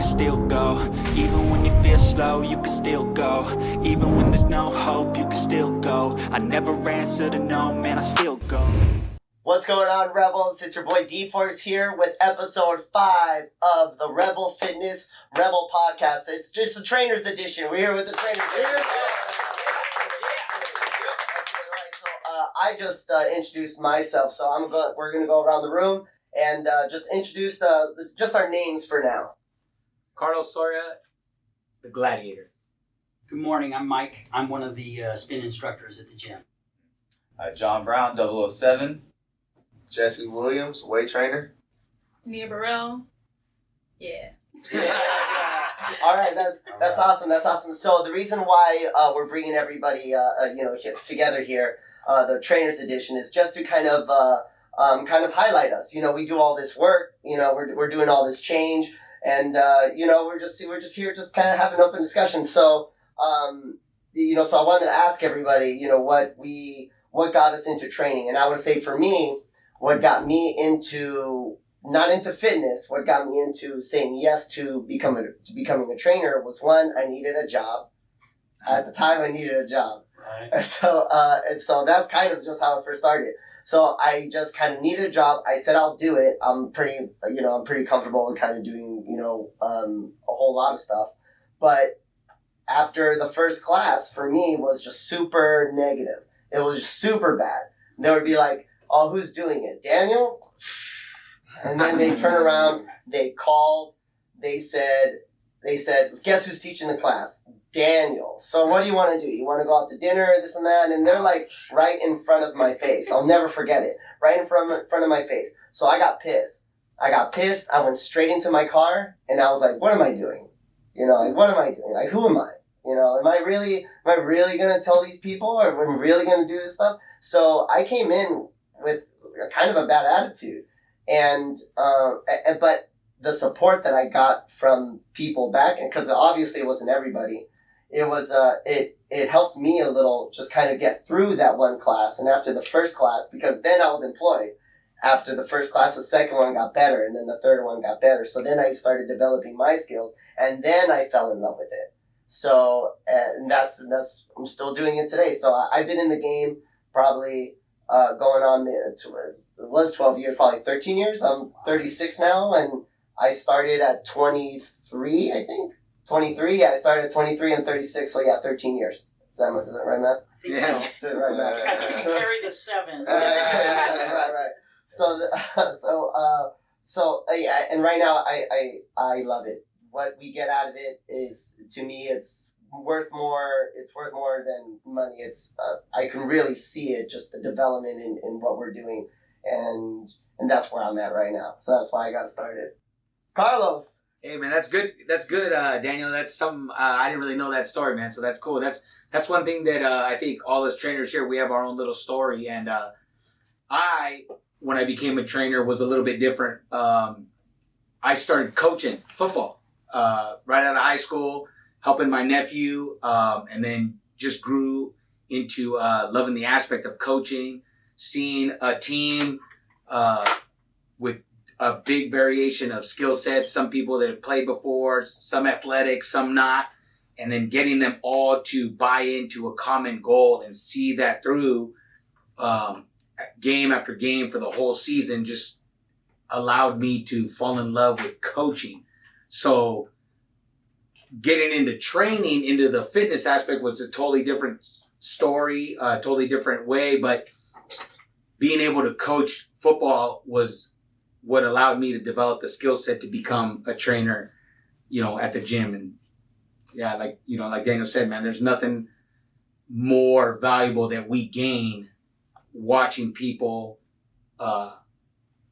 can still go. Even when you feel slow, you can still go. Even when there's no hope, you can still go. I never answer to no, man, I still go. What's going on, Rebels? It's your boy D-Force here with episode 5 of the Rebel Fitness Rebel Podcast. It's just the Trainers Edition. We're here with the Trainers Edition. I just introduced myself, so we're gonna go around the room and just introduce just our names for now. Carlos Soria, the Gladiator. Good morning, I'm Mike. I'm one of the spin instructors at the gym. John Brown, 007. Jesse Williams, weight trainer. Nia Burrell. Yeah. All right, that's awesome. That's awesome. So the reason why we're bringing everybody together here, the Trainers Edition, is just to kind of highlight us. You know, we do all this work. You know, we're doing all this change, and we're just here just kind of have an open discussion. So so I wanted to ask everybody, what got us into training, and I would say for me, what got me not into fitness, what got me into saying yes to becoming a trainer was, one, I needed a job. At the time, I needed a job. Right. And so that's kind of just how it first started. So I just kind of needed a job. I said I'll do it. I'm pretty comfortable with kind of doing, a whole lot of stuff. But after the first class, for me, was just super negative. It was just super bad. They would be like, "Oh, who's doing it? Daniel?" And then they turn around, they called, they said, "Guess who's teaching the class? Daniel. So what do you want to do? You want to go out to dinner, this and that?" And they're like right in front of my face. I'll never forget it. Right in front of my face. So I got pissed. I went straight into my car and I was like, what am I doing? What am I doing? Like, who am I? Am I really going to tell these people, or am I really going to do this stuff? So I came in with kind of a bad attitude. But the support that I got from people back, because obviously it wasn't everybody, it was it helped me a little just kind of get through that one class. And after the first class, because then I was employed, after the first class, the second one got better, and then the third one got better. So then I started developing my skills, and then I fell in love with it. So and that's I'm still doing it today. So I've been in the game probably going on it was 12 years, probably 13 years. I'm 36 now, and I started at 23, I think. 23, yeah, I started at 23 and 36, so yeah, 13 years. Is that right, Matt? I think Yeah. so. That's it, right, Matt? I think you carried a 7. right. So yeah, and right now I love it. What we get out of it is, to me, it's worth more. It's worth more than money. It's I can really see it, just the development in what we're doing, and that's where I'm at right now. So that's why I got started. Carlos. Hey man, that's good. That's good, Daniel. That's something I didn't really know that story, man. So that's cool. That's one thing that I think all us trainers here, we have our own little story. And when I became a trainer, was a little bit different. I started coaching football right out of high school, helping my nephew, and then just grew into loving the aspect of coaching, seeing a team with a big variation of skill sets, some people that have played before, some athletic, some not, and then getting them all to buy into a common goal and see that through game after game for the whole season just allowed me to fall in love with coaching. So getting into training, into the fitness aspect, was a totally different story, a totally different way, but being able to coach football was what allowed me to develop the skill set to become a trainer, at the gym. And yeah, like Daniel said, man, there's nothing more valuable that we gain watching people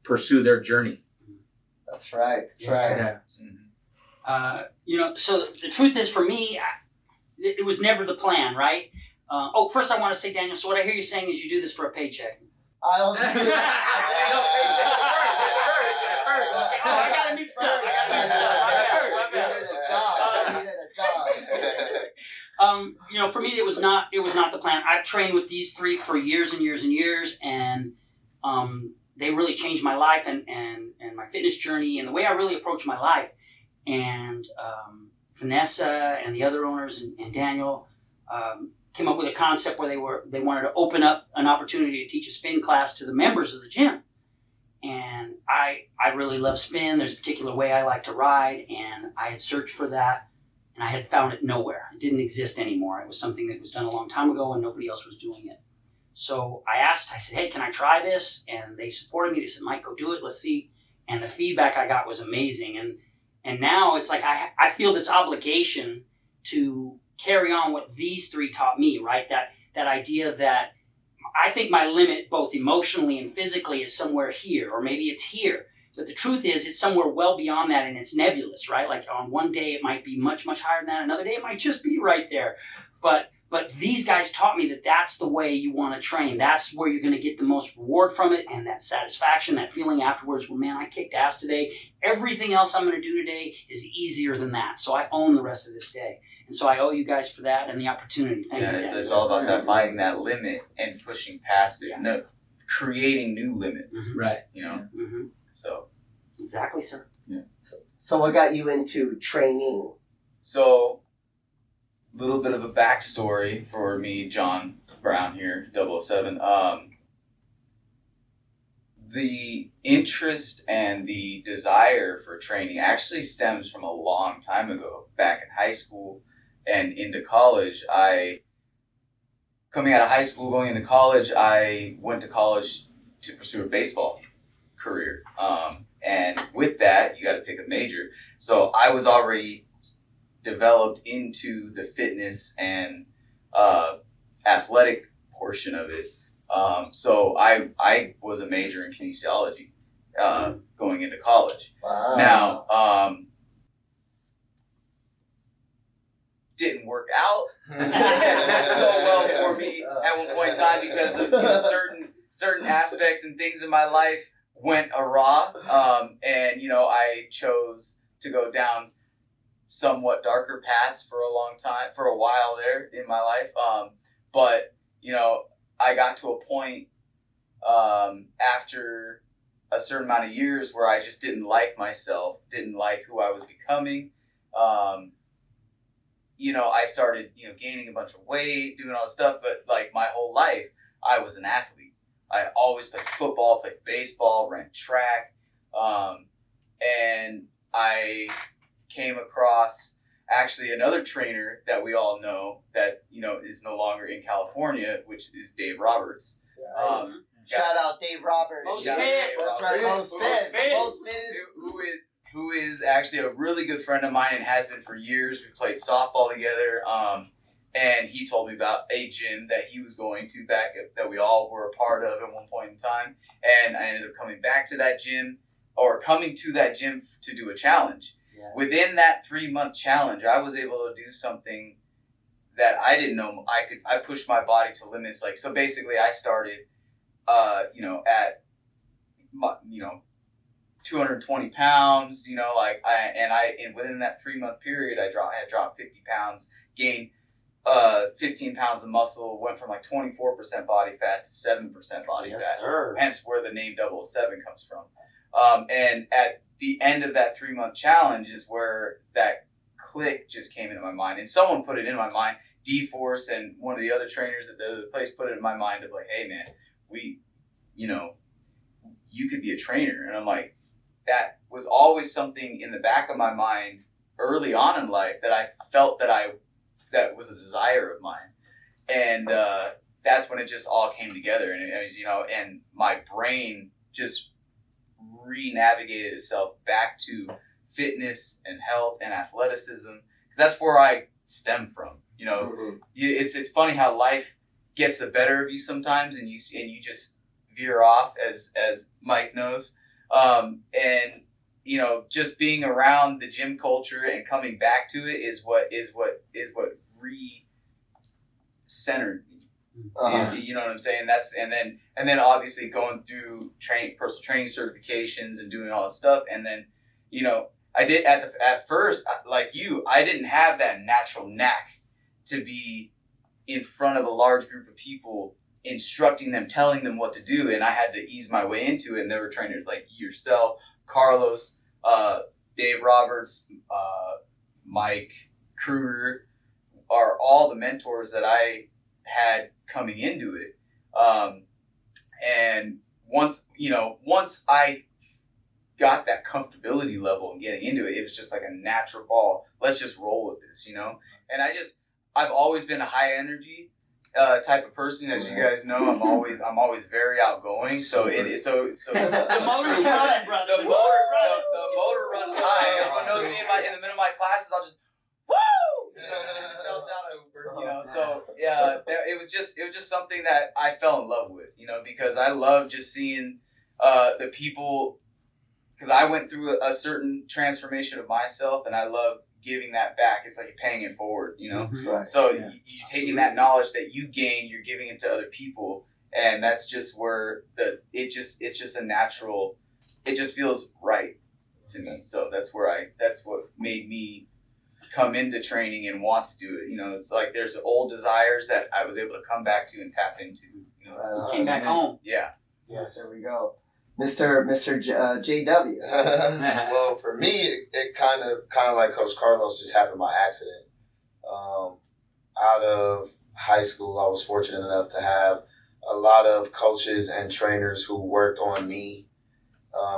pursue their journey. That's right. Yeah. So the truth is, for me, it was never the plan, right? First I want to say, Daniel, so what I hear you saying is you do this for a paycheck. I'll do that. I got it mixed up. For me, it was not the plan. I've trained with these three for years and years and years, and they really changed my life and my fitness journey and the way I really approach my life. and Vanessa and the other owners and Daniel came up with a concept where they wanted to open up an opportunity to teach a spin class to the members of the gym. And I really love spin. There's a particular way I like to ride, and I had searched for that, and I had found it nowhere. It didn't exist anymore. It was something that was done a long time ago, and nobody else was doing it. So I said, hey, can I try this? And they supported me. They said, Mike, go do it. Let's see. And the feedback I got was amazing. And now it's like I feel this obligation to carry on what these three taught me, right? That idea that I think my limit, both emotionally and physically, is somewhere here, or maybe it's here. But the truth is, it's somewhere well beyond that, and it's nebulous, right? Like on one day, it might be much, much higher than that. Another day, it might just be right there. But these guys taught me that that's the way you want to train. That's where you're going to get the most reward from it, and that satisfaction, that feeling afterwards, well, man, I kicked ass today. Everything else I'm going to do today is easier than that. So I own the rest of this day. And so I owe you guys for that and the opportunity. Thank you. It's all about that, finding that limit and pushing past it, no, creating new limits. Right. You know. Mm-hmm. So. Exactly, sir. Yeah. So what got you into training? So, a little bit of a backstory for me, John Brown here, 007. The interest and the desire for training actually stems from a long time ago, back in high school and into college. Coming out of high school, going into college, I went to college to pursue a baseball career. And with that, you got to pick a major. So I was already developed into the fitness and athletic portion of it. So I was a major in kinesiology going into college. Wow. Now, didn't work out so well for me at one point in time because of certain aspects and things in my life went awry. And I chose to go down somewhat darker paths for a while there in my life. But I got to a point after a certain amount of years where I just didn't like myself, didn't like who I was becoming. I started, gaining a bunch of weight, doing all this stuff, but like my whole life, I was an athlete. I always played football, played baseball, ran track. And I came across actually another trainer that we all know that, is no longer in California, which is Dave Roberts. Shout out Dave Roberts. Most Shout out fit. Dave That's Roberts. right, most fit. Most fit is... Who is actually a really good friend of mine and has been for years. We played softball together. And he told me about a gym that he was going to that we all were a part of at one point in time. And I ended up coming to that gym to do a challenge. Yeah. Within that 3-month challenge, I was able to do something that I didn't know I could. I pushed my body to limits. So basically I started, at, 220 pounds, and within that 3-month period, I had dropped 50 pounds, gained 15 pounds of muscle, went from 24% body fat to 7% body fat. Sir. Hence where the name 007 comes from. And at the end of that 3-month challenge is where that click just came into my mind. And someone put it in my mind, D-Force and one of the other trainers at the place put it in my mind of hey man, you could be a trainer. And I'm like, that was always something in the back of my mind early on in life that I felt that was a desire of mine. And that's when it just all came together. And it was, and my brain just re-navigated itself back to fitness and health and athleticism. Because that's where I stem from. Mm-hmm. It's funny how life gets the better of you sometimes, and you just veer off, as Mike knows. And just being around the gym culture and coming back to it is what re-centered me. Uh-huh. You know what I'm saying? And then obviously going through personal training certifications and doing all this stuff. And then, I did at first, like you, I didn't have that natural knack to be in front of a large group of people, instructing them, telling them what to do. And I had to ease my way into it. And there were trainers like yourself, Carlos, Dave Roberts, Mike Kruger are all the mentors that I had coming into it. And once I got that comfortability level and getting into it, it was just like a natural ball. Let's just roll with this, And I've always been a high energy type of person, as you guys know. I'm always very outgoing. So it is so The motor's running, brother. the motor runs high. Everyone knows me in the middle of my classes. I'll just woo, just melt down. So yeah, it was just something that I fell in love with, because I love just seeing the people. Because I went through a certain transformation of myself, and I love giving that back. It's like you're paying it forward, Right. So you're taking that knowledge that you gained, you're giving it to other people, and that's just where it's just a natural. It just feels right to me. So that's what made me come into training and want to do it. It's like there's old desires that I was able to come back to and tap into. Came back home. Yeah. Yes, there we go. Mr. JW. Well, for me, it kind of like Coach Carlos, just happened by accident. Out of high school, I was fortunate enough to have a lot of coaches and trainers who worked on me,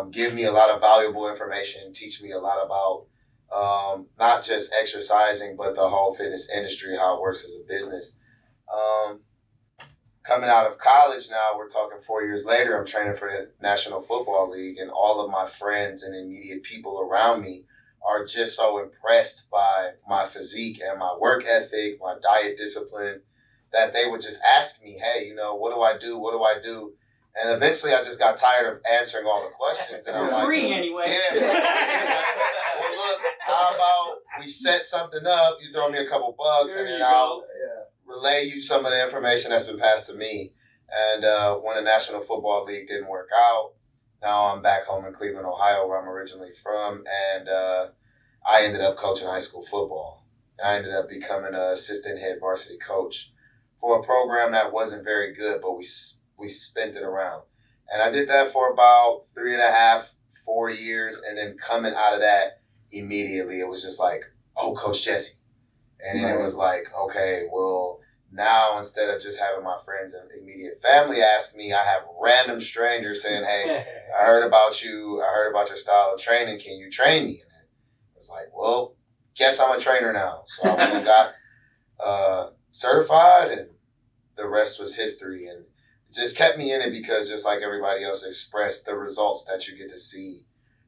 give me a lot of valuable information, teach me a lot about not just exercising, but the whole fitness industry, how it works as a business. Coming out of college now, we're talking 4 years later, I'm training for the National Football League, and all of my friends and immediate people around me are just so impressed by my physique and my work ethic, my diet discipline, that they would just ask me, hey, what do I do? What do I do? And eventually I just got tired of answering all the questions. And I'm You're like, free anyway. yeah. Well, look, how about we set something up, you throw me a couple bucks, and then I'll relay you some of the information that's been passed to me. And when the National Football League didn't work out, now I'm back home in Cleveland, Ohio, where I'm originally from, and I ended up coaching high school football. I ended up becoming an assistant head varsity coach for a program that wasn't very good, but we spent it around. And I did that for about 3.5, 4 years, and then coming out of that immediately, it was just like, oh, Coach Jesse. And then it was like, okay, well, now instead of just having my friends and immediate family ask me, I have random strangers saying, hey, I heard about you. I heard about your style of training. Can you train me? And it was like, well, guess I'm a trainer now. So I went and got certified, and the rest was history. And it just kept me in it because just like everybody else expressed, the results that you get to see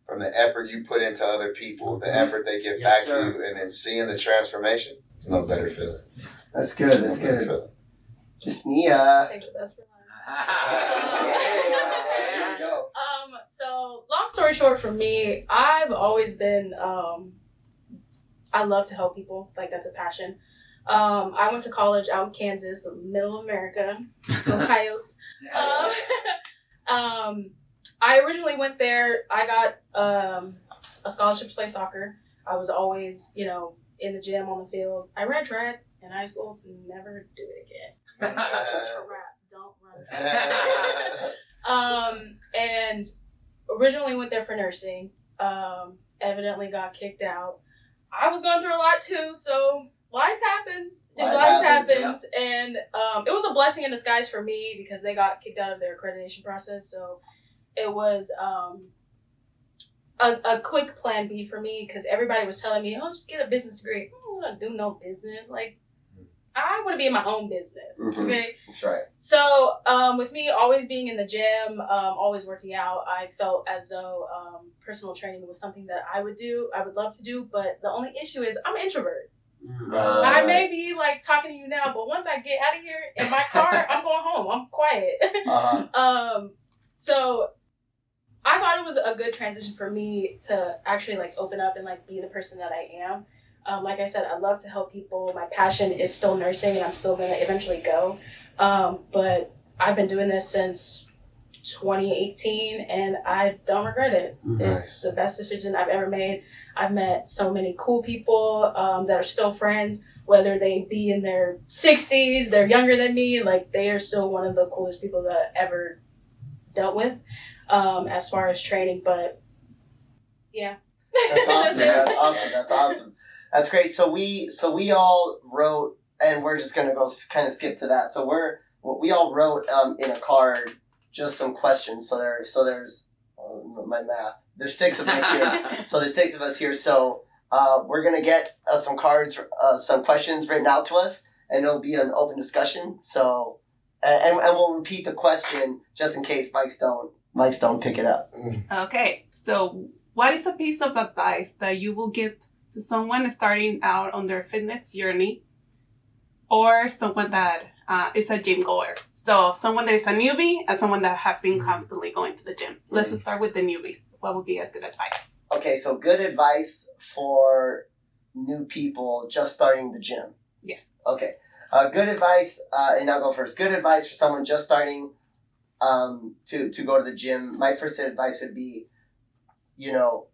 from the effort you put into other people, the effort they give back to you, and then seeing the transformation, no better feeling. That's good. That's No better good. feeling. Just Nia. Save the best for last. There you go. So long story short, for me, I've always been, I love to help people. Like, that's a passion. I went to college out in Kansas, middle of America, go Coyotes. I originally went there. I got a scholarship to play soccer. I was always, in the gym, on the field. I ran track in high school. Never do it again. Don't run. And originally went there for nursing. Evidently got kicked out. I was going through a lot too, so life happens. Life happens. And it was a blessing in disguise for me because they got kicked out of their accreditation process. So it was a quick plan B for me because everybody was telling me, oh, just get a business degree. I don't want to do no business. Like, I want to be in my own business. Mhm. Okay. That's right. So with me always being in the gym, always working out, I felt as though personal training was something that I would love to do. But the only issue is I'm an introvert. I may be like talking to you now, but once I get out of here in my car, I'm going home. I'm quiet. Uh-huh. So I thought it was a good transition for me to actually like open up and like be the person that I am. Like I said, I love to help people. My passion is still nursing, and I'm still going to eventually go. But I've been doing this since 2018, and I don't regret it. It's the best decision I've ever made. I've met so many cool people that are still friends, whether they be in their 60s, they're younger than me. Like, they are still one of the coolest people that I ever dealt with as far as training. But yeah. That's awesome. That's awesome. That's awesome. That's great. So we all wrote, and we're just gonna go kind of skip to that. So we all wrote in a card just some questions. So there's my math. There's 6 of us here. So there's 6 of us here. So we're gonna get some cards, some questions written out to us, and it'll be an open discussion. So and we'll repeat the question just in case mics don't pick it up. Okay, so what is a piece of advice that you will give to someone starting out on their fitness journey, or someone that is a gym goer? So someone that is a newbie and someone that has been constantly going to the gym. Let's start with the newbies. What would be a good advice? Okay, so good advice for new people just starting the gym. Yes. Okay. Good advice, and I'll go first. Good advice for someone just starting to go to the gym. My first advice would be, you're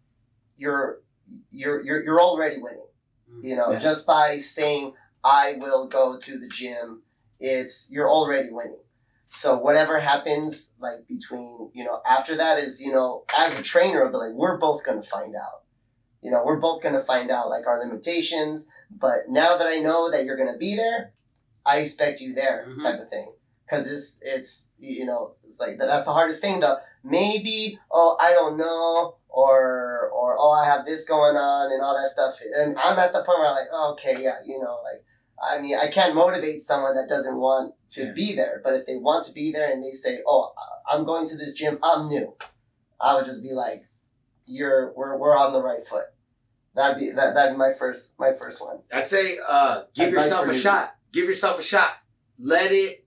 already winning. Just by saying I will go to the gym, you're already winning. So whatever happens, like between after that is as a trainer, I'll be like, we're both gonna find out. We're both gonna find out like our limitations. But now that I know that you're gonna be there, I expect you there, type of thing. Because it's like that's the hardest thing. The maybe I don't know or I have this going on and all that stuff. And I'm at the point where I'm like, okay, yeah, I mean, I can't motivate someone that doesn't want to be there. But if they want to be there and they say, I'm going to this gym, I'm new, I would just be like, we're on the right foot. That'd be my first one. I'd say give yourself a shot. Give yourself a shot. Let it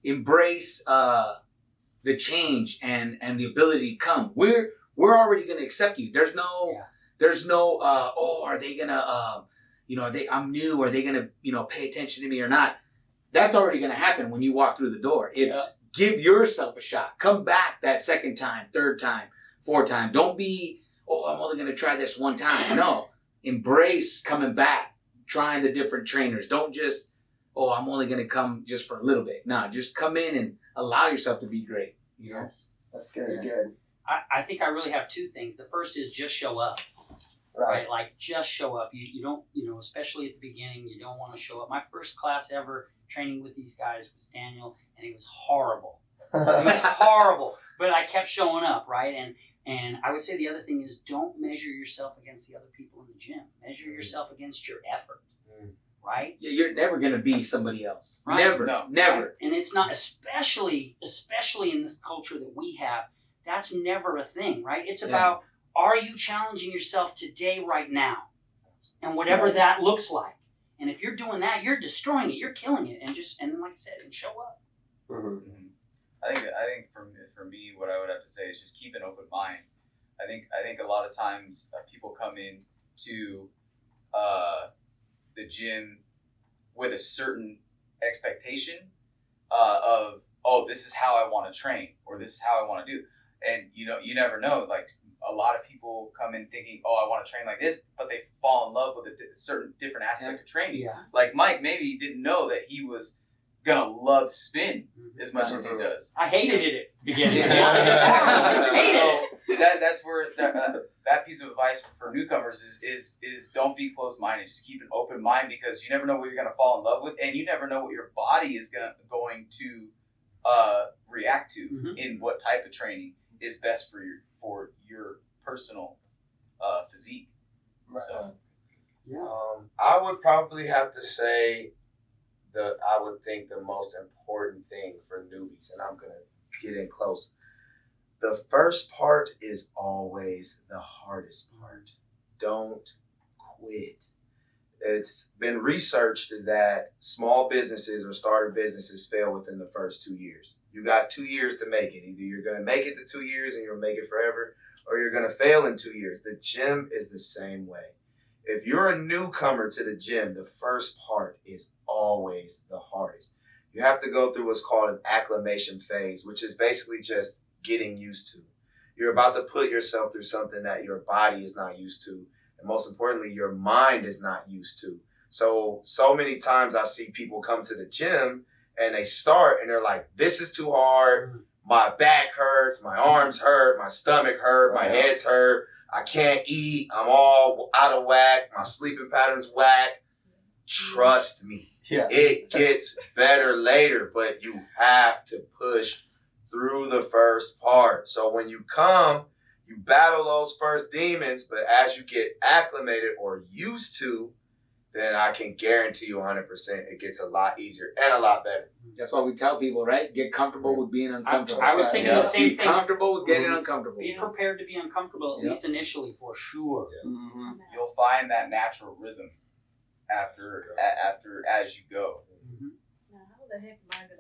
embrace the change and the ability to come. We're already going to accept you. There's no are they gonna I'm new, are they gonna pay attention to me or not? That's already gonna happen when you walk through the door. It's give yourself a shot. Come back that second time, third time, fourth time. Don't be I'm only gonna try this one time. No, embrace coming back, trying the different trainers. Don't just I'm only gonna come just for a little bit. No, just come in and allow yourself to be great. Yes, that's good. Yes. Good. I think I really have 2 things. The first is just show up. Right? Like, just show up. You don't, especially at the beginning, you don't want to show up. My first class ever training with these guys was Daniel, and it was horrible. It was horrible. But I kept showing up, right? And I would say the other thing is don't measure yourself against the other people in the gym. Measure yourself against your effort, right? Yeah, you're never going to be somebody else. Right? Never. No. Never. Right? And it's not, especially in this culture that we have, that's never a thing, right? It's about, are you challenging yourself today, right now? And whatever that looks like. And if you're doing that, you're destroying it. You're killing it. And then, like I said, and show up. Mm-hmm. I think for me, what I would have to say is just keep an open mind. I think a lot of times people come in to the gym with a certain expectation of this is how I want to train, or this is how I want to do. And you never know. Like, a lot of people come in thinking, I want to train like this, but they fall in love with a certain different aspect of training. Yeah. Like Mike maybe didn't know that he was gonna love spin as much as he does. I hated it at the beginning. So that's where that piece of advice for newcomers is don't be closed-minded. Just keep an open mind, because you never know what you're gonna fall in love with, and you never know what your body is going to react to in what type of training is best for your personal physique. Right. So, I would probably have to say I would think the most important thing for newbies, and I'm gonna get in close. The first part is always the hardest part. Don't quit. It's been researched that small businesses or starter businesses fail within the first 2 years. You got 2 years to make it. Either you're going to make it to 2 years and you'll make it forever, or you're going to fail in 2 years. The gym is the same way. If you're a newcomer to the gym, the first part is always the hardest. You have to go through what's called an acclimation phase, which is basically just getting used to. You're about to put yourself through something that your body is not used to. And most importantly, your mind is not used to. So many times I see people come to the gym and they start and they're like, this is too hard. My back hurts, my arms hurt, my stomach hurt, my head's hurt. I can't eat. I'm all out of whack. My sleeping pattern's whack. Trust me. Yeah. It gets better later, but you have to push through the first part. So when you come, you battle those first demons, but as you get acclimated or used to, then I can guarantee you 100% it gets a lot easier and a lot better. That's why we tell people, right? Get comfortable with being uncomfortable. I was thinking the same Be thing. comfortable with getting uncomfortable. Be prepared to be uncomfortable, at Yeah. least initially, for sure. Mm-hmm. You'll find that natural rhythm after as you go. Now, how the heck am I gonna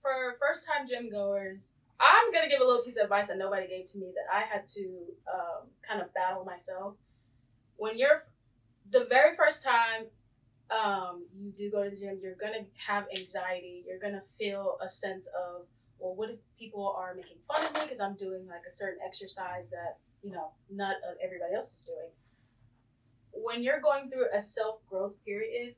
for first time gym goers, I'm gonna give a little piece of advice that nobody gave to me that I had to kind of battle myself. When you're the very first time you do go to the gym, you're gonna have anxiety. You're gonna feel a sense of, well, what if people are making fun of me because I'm doing like a certain exercise that not everybody else is doing. When you're going through a self-growth period,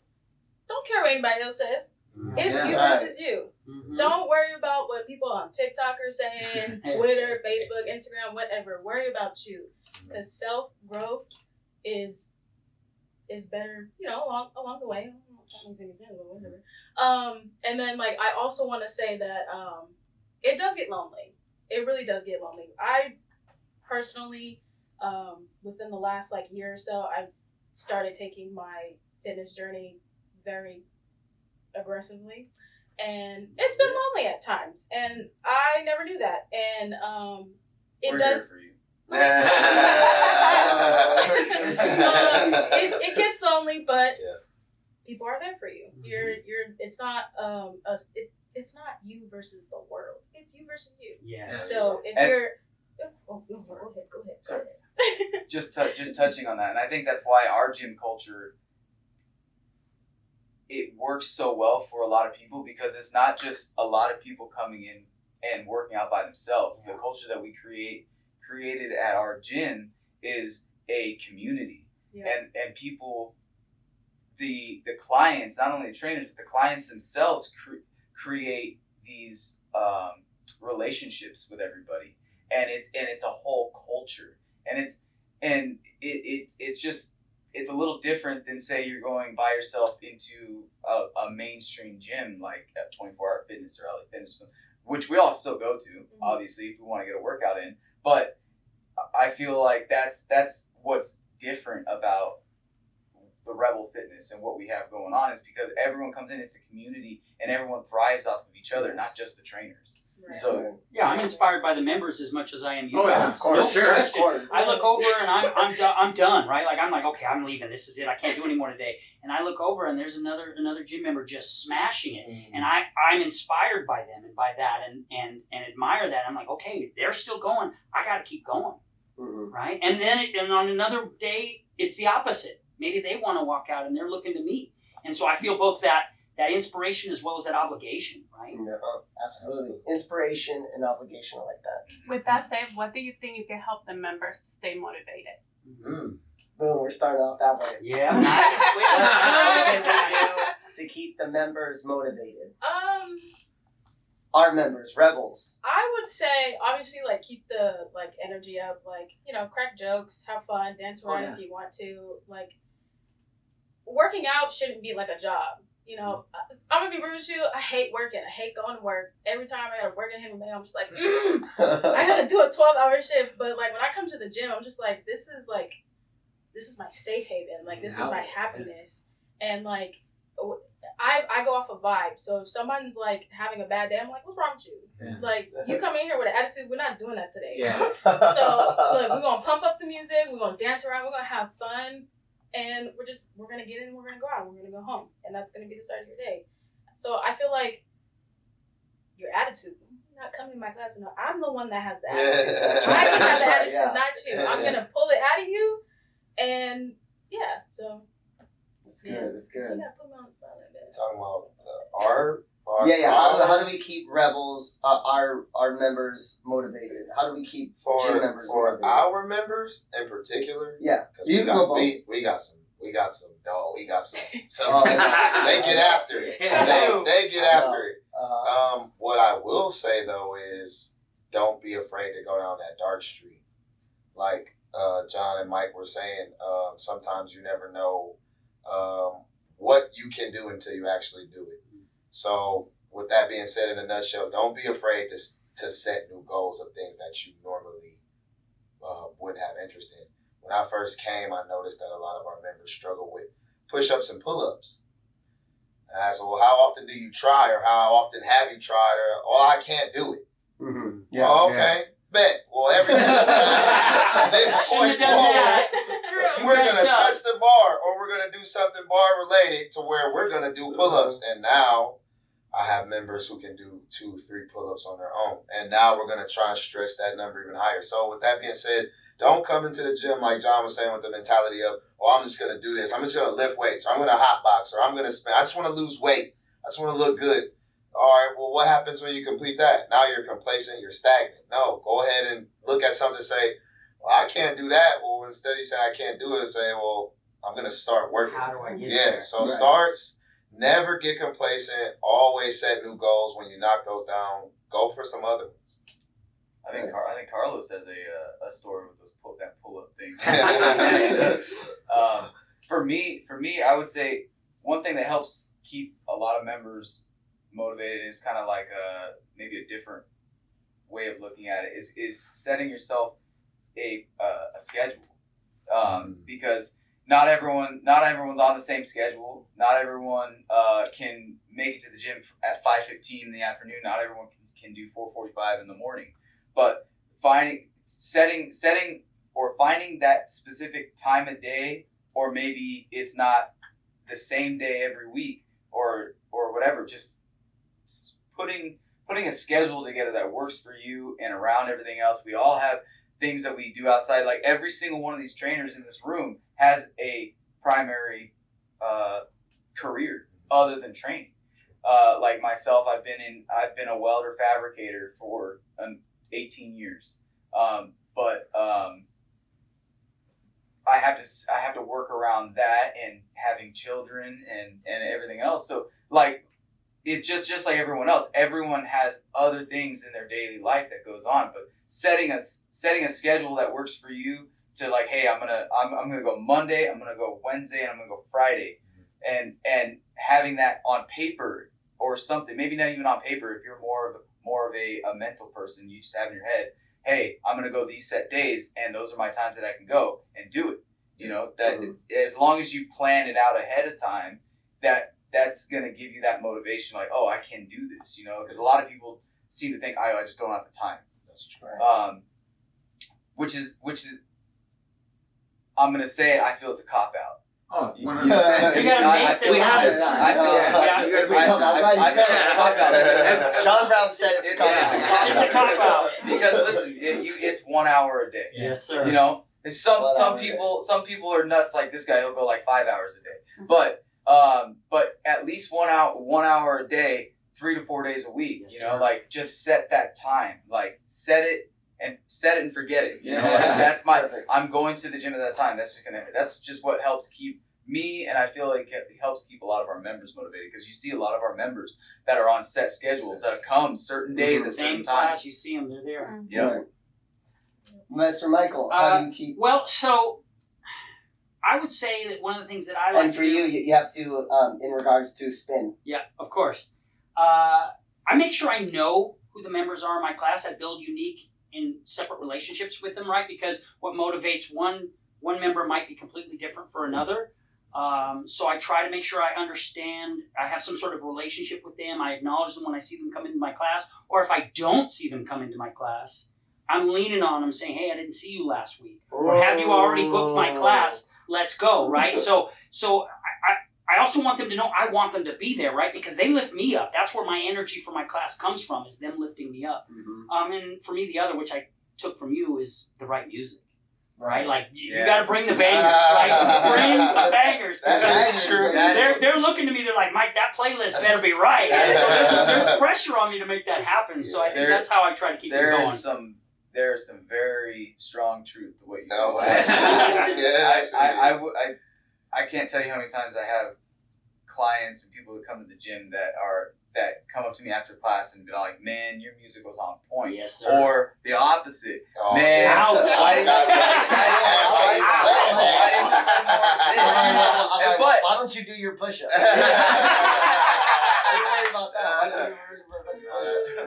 don't care what anybody else says. It's Yeah. you versus you. Mhm. Don't worry about what people on TikTok are saying, Twitter, Facebook, Instagram, whatever. Worry about you, because self-growth is better, along the way. I don't know if that makes any sense, but whatever. And then like I also want to say that it does get lonely. It really does get lonely. I personally, within the last like year or so, I started taking my fitness journey very aggressively, and it's been lonely at times, and I never knew that, and We're does. here for you. It gets lonely, but Yeah. people are there for you. You're. It's not it's not you versus the world. It's you versus you. Yeah. So if And- you're, go ahead. Sorry. Just touching on that, and I think that's why our gym culture, it works so well for a lot of people, because it's not just a lot of people coming in and working out by themselves. The culture that we created at our gym is a community, Yeah. and people, the clients, not only the trainers, but the clients themselves create these relationships with everybody, and it's a whole culture, and it's a little different than, say, you're going by yourself into a mainstream gym like at 24 Hour Fitness or LA Fitness, or something, which we all still go to, obviously, if we want to get a workout in. But I feel like that's what's different about the Rebel Fitness and what we have going on, is because everyone comes in, it's a community, and everyone thrives off of each other, not just the trainers. Right. So Yeah, I'm inspired by the members as much as I am you Oh, yeah, guys. of course, No sure, of question. course. I look over and I'm done, right? Like I'm like, okay, I'm leaving. This is it. I can't do any more today. And I look over and there's another gym member just smashing it, and I'm inspired by them and by that, and admire that. I'm like, okay, they're still going. I got to keep going, right? And then and on another day, it's the opposite. Maybe they want to walk out and they're looking to me, and so I feel both that inspiration as well as that obligation, right? Yeah, absolutely. Inspiration and obligation, I like that. With that said, what do you think you can help the members to stay motivated? Boom, we're starting off that way. Yeah, nice. What can we do to keep the members motivated? Our members, rebels. I would say obviously like keep the like energy up, like crack jokes, have fun, dance around if you want to. Like working out shouldn't be like a job. I'm gonna be real with you. I hate working. I hate going to work. Every time I gotta work at him, I'm just like, I gotta do a 12-hour shift. But like when I come to the gym, I'm just like, this is my safe haven. Like this is my happiness. And like I go off a vibe. So if someone's like having a bad day, I'm like, what's wrong with you? Yeah. Like you come in here with an attitude. We're not doing that today. Yeah. So look, we're gonna pump up the music. We're gonna dance around. We're gonna have fun. And we're gonna get in and we're gonna go out and we're gonna go home. And that's gonna be the start of your day. So I feel like your attitude, you're not coming to my class, but no, I'm the one that has the attitude. I can have the attitude, Yeah. not you. I'm gonna pull it out of you, and yeah, so That's good. That's you good. gotta put me on the spot like that. Talking about our Yeah. How do we keep rebels, our members motivated? How do we keep gym members for motivated? our members in particular? Yeah. Because You we can got, go both. we got some Oh, they get after it. Yeah. They get after it. Uh-huh. What I will say though is don't be afraid to go down that dark street. Like John and Mike were saying, sometimes you never know what you can do until you actually do it. So with that being said, in a nutshell, don't be afraid to set new goals of things that you normally wouldn't have interest in. When I first came, I noticed that a lot of our members struggle with push-ups and pull-ups. And I said, well, how often do you try, or how often have you tried, or, well, I can't do it. Mm-hmm. Oh, okay, bet. Well, every single time from this point forward, we're going to touch the bar, or we're going to do something bar-related to where we're going to do pull-ups. And now I have members who can do 2-3 pull-ups on their own. And now we're going to try and stretch that number even higher. So with that being said, don't come into the gym like John was saying with the mentality of, oh, I'm just going to do this. I'm just going to lift weights, or I'm going to hot box, or I'm going to spin. I just want to lose weight. I just want to look good. All right, well, what happens when you complete that? Now you're complacent, you're stagnant. No, go ahead and look at something and say, well, I can't do that. Well, instead of saying I can't do it, say, well, I'm going to start working. How do I get Yeah, there? so starts, never get complacent, always set new goals. When you knock those down, go for some other ones. I think Nice. I think Carlos has a story with those pull up thing. Yeah, he does. For me, I would say one thing that helps keep a lot of members motivated is kind of like maybe a different way of looking at it is setting yourself a schedule, because not everyone's on the same schedule. Not everyone can make it to the gym at 5:15 in the afternoon. Not everyone can do 4:45 in the morning. But setting or finding that specific time of day, or maybe it's not the same day every week, or whatever. Just putting a schedule together that works for you and around everything else. We all have things that we do outside. Like every single one of these trainers in this room has a primary career other than training. Like myself, I've been a welder fabricator for 18 years, but I have to work around that and having children and everything else. So like it just like everyone else, everyone has other things in their daily life that goes on. But setting a schedule that works for you to like, hey, I'm gonna go Monday, I'm gonna go Wednesday, and I'm gonna go Friday, and having that on paper or something, maybe not even on paper. If you're more of a mental person, you just have in your head, hey, I'm going to go these set days, and those are my times that I can go and do it. You know, that as long as you plan it out ahead of time, that's going to give you that motivation, like, oh, I can do this, you know, because a lot of people seem to think, I just don't have the time. That's true. Which is, I'm going to say it, I feel it's a cop-out. Oh, 100%. You gotta make the We have time. the time. I feel Sean Brown said it's a It's a cop-out. because listen, it's 1 hour a day. Yes, sir. You know, it's some 1 hour a day. some people are nuts like this guy. He'll go like 5 hours a day, but at least 1 hour a day, 3 to 4 days a week. Yes, You know, sir. like just set that time. Like set it and forget it. You know, like that's my. Perfect. I'm going to the gym at that time. That's just what helps keep me, and I feel like it helps keep a lot of our members motivated, because you see a lot of our members that are on set schedules that come certain days at certain Same class, times. you see them, they're there. Yeah. Mr. Michael, how do you keep? Well, so I would say that one of the things that I like And for to do, you have to, in regards to spin. yeah, of course. I make sure I know who the members are in my class. I build unique and separate relationships with them, right? Because what motivates one member might be completely different for another. So I try to make sure I understand, I have some sort of relationship with them. I acknowledge them when I see them come into my class. Or if I don't see them come into my class, I'm leaning on them saying, hey, I didn't see you last week. Or have you already booked my class? Let's go, right? So I also want them to know I want them to be there, right? Because they lift me up. That's where my energy for my class comes from, is them lifting me up. And for me, the other, which I took from you, is the right music, right? Like, you got to bring the bangers, right? Bring the bangers. That's true. They're looking to me, they're like, Mike, that playlist better be right. And so there's pressure on me to make that happen. So I think that's how I try to keep it going. There is some very strong truth to what you Oh, said. yes. I can't tell you how many times I have clients and people that come to the gym that come up to me after class and be like, "Man, your music was on point." Yes, sir. Or the opposite. Oh, Man, Ouch. why didn't you I'm like, But why don't you do your push-up? Don't worry about that.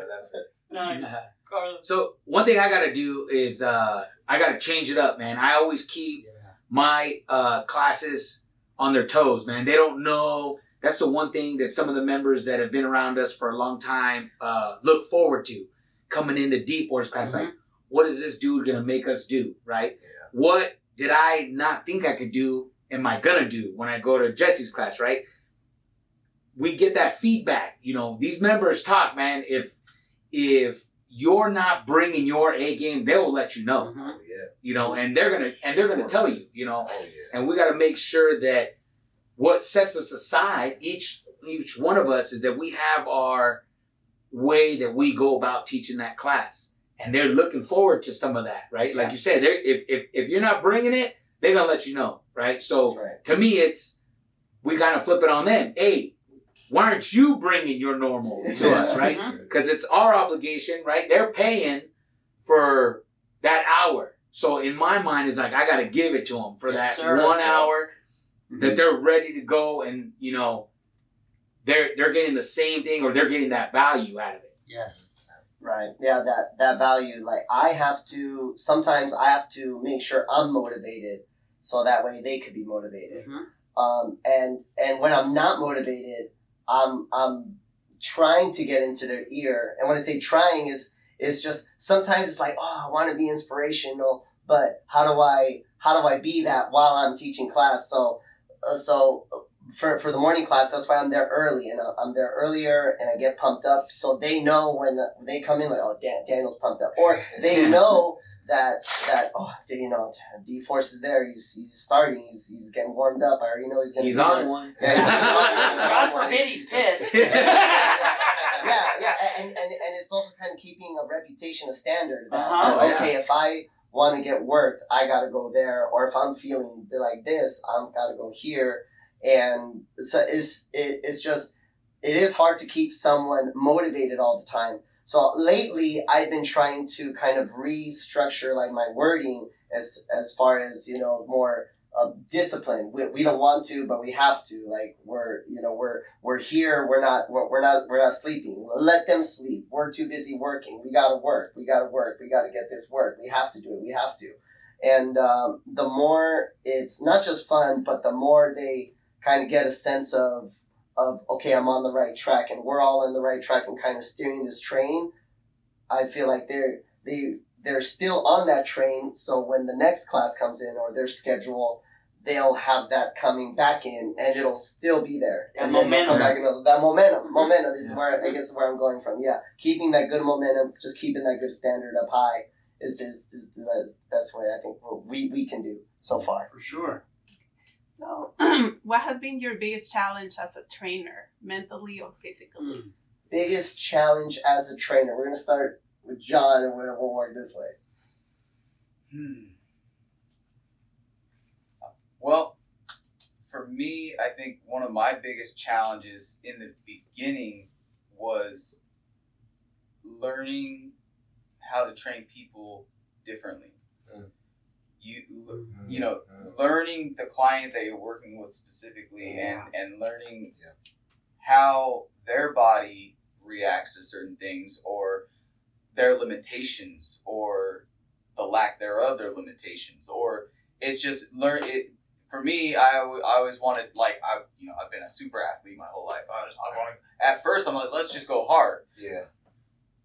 That's good. Nice. Carlos. So one thing I gotta do is I gotta change it up, man. I always keep my classes on their toes, man. They don't know. That's the one thing that some of the members that have been around us for a long time look forward to coming into D-Force class. Like, what is this dude gonna make us do, right? Yeah. What did I not think I could do? Am I gonna do when I go to Jesse's class, right? We get that feedback. You know, these members talk, man. If you're not bringing your A game, they will let you know. Mhm. Oh, yeah. You know, and they're gonna tell you. You know, Oh, yeah. and we got to make sure that what sets us aside, each one of us, is that we have our way that we go about teaching that class, and they're looking forward to some of that, right? Like you said, if you're not bringing it, they're gonna let you know, right? So That's right. to me, we kind of flip it on them. Hey, why aren't you bringing your normal to us, right? Because it's our obligation, right? They're paying for that hour. So in my mind, it's like, I got to give it to them for Yes, that sir. 1 hour that they're ready to go, and, you know, they're getting the same thing, or they're getting that value out of it. Yes. Right. Yeah, that value. Like, sometimes I have to make sure I'm motivated so that way they could be motivated. And when I'm not motivated, I'm trying to get into their ear. And when I say trying is just, sometimes it's like, oh, I want to be inspirational, but how do I be that while I'm teaching class? So for the morning class, that's why I'm there early, and I'm there earlier, and I get pumped up, so they know when they come in, like, oh, Daniel's pumped up, or they know that oh, you know, D-Force is there, he's starting, he's getting warmed up. I already know he's gonna. He's be on there. one. God forbid he's pissed. Yeah, and it's also kind of keeping a reputation, a standard that, Uh-huh. okay, if I want to get worked, I gotta go there, or if I'm feeling like this, I'm gotta go here. And so it is hard to keep someone motivated all the time. So lately, I've been trying to kind of restructure, like, my wording as far as, you know, more discipline. We don't want to, but we have to. Like, we're here. We're not sleeping. Let them sleep. We're too busy working. We gotta work. We gotta get this work. We have to do it. We have to. And the more it's not just fun, but the more they kind of get a sense of okay, I'm on the right track, and we're all on the right track, and kind of steering this train. I feel like they're still on that train. So when the next class comes in, or their schedule, they'll have that coming back in, and it'll still be there. That And then they'll come momentum. back and that momentum is where I guess where I'm going from. Yeah, keeping that good momentum, just keeping that good standard up high is the best way I think we can do so far. For sure. So, what has been your biggest challenge as a trainer, mentally or physically? Biggest challenge as a trainer. We're gonna start with John, and we'll work this way. Well, for me, I think one of my biggest challenges in the beginning was learning how to train people differently. You know, learning the client that you're working with specifically, and learning how their body reacts to certain things, or their limitations, or the lack thereof their limitations, or it's just for me. I always wanted, like, I've been a super athlete my whole life. At first I'm like, let's just go hard. Yeah.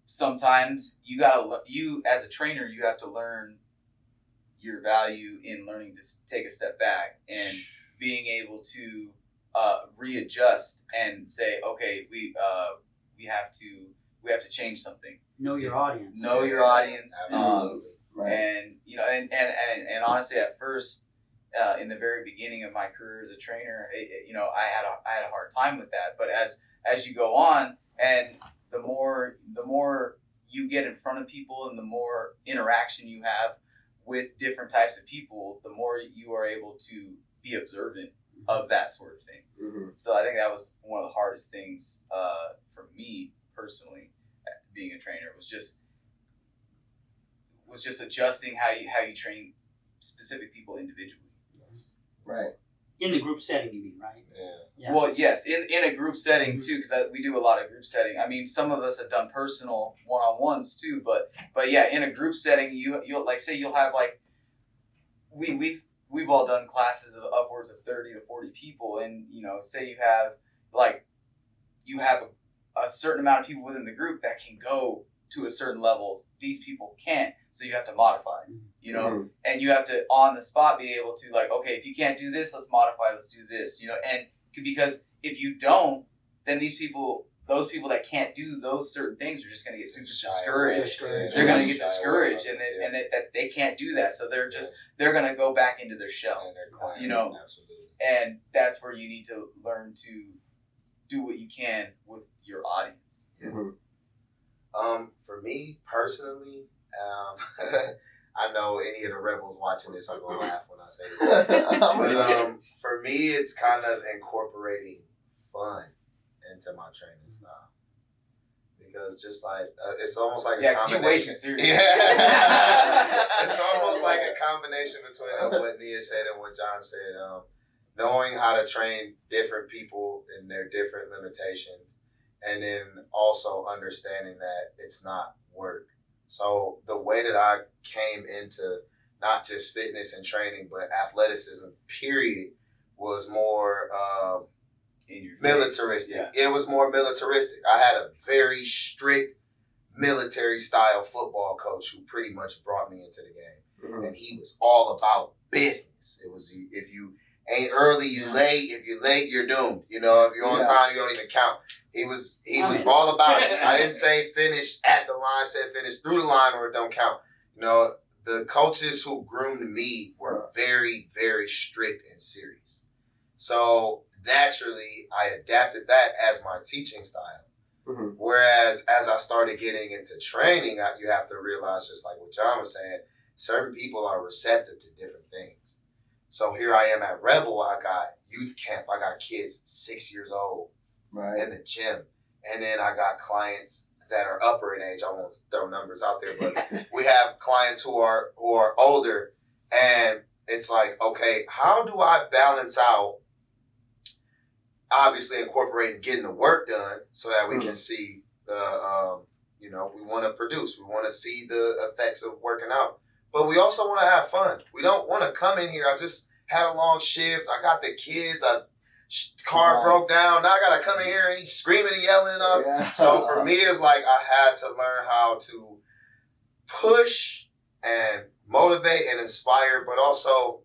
Sometimes you as a trainer, you have to learn your value in learning to take a step back and being able to readjust and say, okay, we have to change something. Know your audience. Know your audience. Absolutely. Right. And you know, and honestly, at first, in the very beginning of my career as a trainer, I had a hard time with that. But as you go on, and the more you get in front of people, and the more interaction you have with different types of people, the more you are able to be observant of that sort of thing. Mm-hmm. So I think that was one of the hardest things for me personally, being a trainer, was just adjusting how you train specific people individually. Right. In the group setting, you mean, right? Yeah. Yeah. Well, yes, in a group setting too, because we do a lot of group setting. I mean, some of us have done personal one-on-ones too, but yeah, in a group setting, you'll like say you'll have like we've all done classes of upwards of 30 to 40 people, and say you have a certain amount of people within the group that can go to a certain level. These people can't, so you have to modify. Mhm. And you have to on the spot be able to like, okay, if you can't do this, let's modify, let's do this, and because if you don't, then those people that can't do those certain things are just going to get super discouraged. They're going to get discouraged, and that they can't do that, so they're going to go back into their shell, And they're climbing, absolutely. and that's where you need to learn to do what you can with your audience. Mhm. For me personally, I know any of the rebels watching this are gonna laugh when I say this. But for me, it's kind of incorporating fun into my training style, because just like it's almost like a 'cause you way combination. too serious. Yeah, it's almost like a combination between what Nia said and what John said. Knowing how to train different people and their different limitations, and then also understanding that it's not work. So the way that I came into not just fitness and training, but athleticism, period, was more militaristic. Yeah. It was more militaristic. I had a very strict military style football coach who pretty much brought me into the game. Mhm. And he was all about business. It was, if you ain't early, you late. If you're late, you're doomed. If you're on time, you don't even count. He was all about it. I didn't say finish at the line, I said finish through the line or it don't count. The coaches who groomed me were very, very strict and serious. So naturally, I adapted that as my teaching style. Mhm. Whereas as I started getting into training, you have to realize, just like what John was saying, certain people are receptive to different things. So here I am at Rebel, I got youth camp, I got kids 6 years old Right. in the gym. And then I got clients that are upper in age. I won't throw numbers out there, but we have clients who are older, and it's like, okay, how do I balance out obviously incorporating getting the work done so that we can see the we want to produce, we want to see the effects of working out, but we also want to have fun. We don't want to come in here, I just had a long shift, I got the kids, car broke down, now I gotta come in here and he's screaming and yelling up. Yeah. So for me, it's like I had to learn how to push and motivate and inspire, but also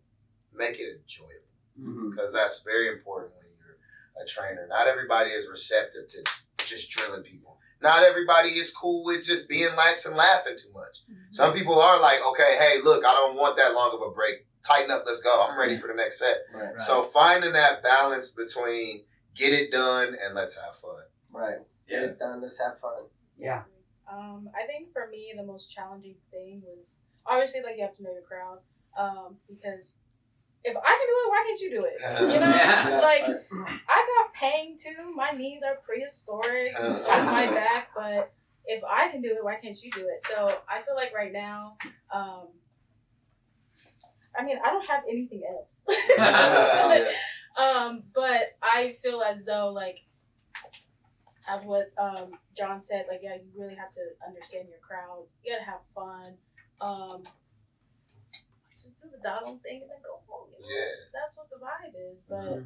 make it enjoyable, Mhm. because that's very important when you're a trainer. Not everybody is receptive to just drilling people. Not everybody is cool with just being lax and laughing too much. Some people are like, okay, hey, look, I don't want that long of a break. Tighten up, let's go. I'm ready for the next set. Right. So finding that balance between get it done and let's have fun. Right. Get it done. Let's have fun. Yeah. I think for me the most challenging thing was obviously like you have to know your crowd. Because if I can do it, why can't you do it? Yeah. Like I got pain too. My knees are prehistoric. So is my back. But if I can do it, why can't you do it? So I feel like right now, I don't have anything else. But I feel as though like, as what John said, like, yeah, you really have to understand your crowd. You gotta have fun. Just do the dog thing and then go home. Yeah. That's what the vibe is. But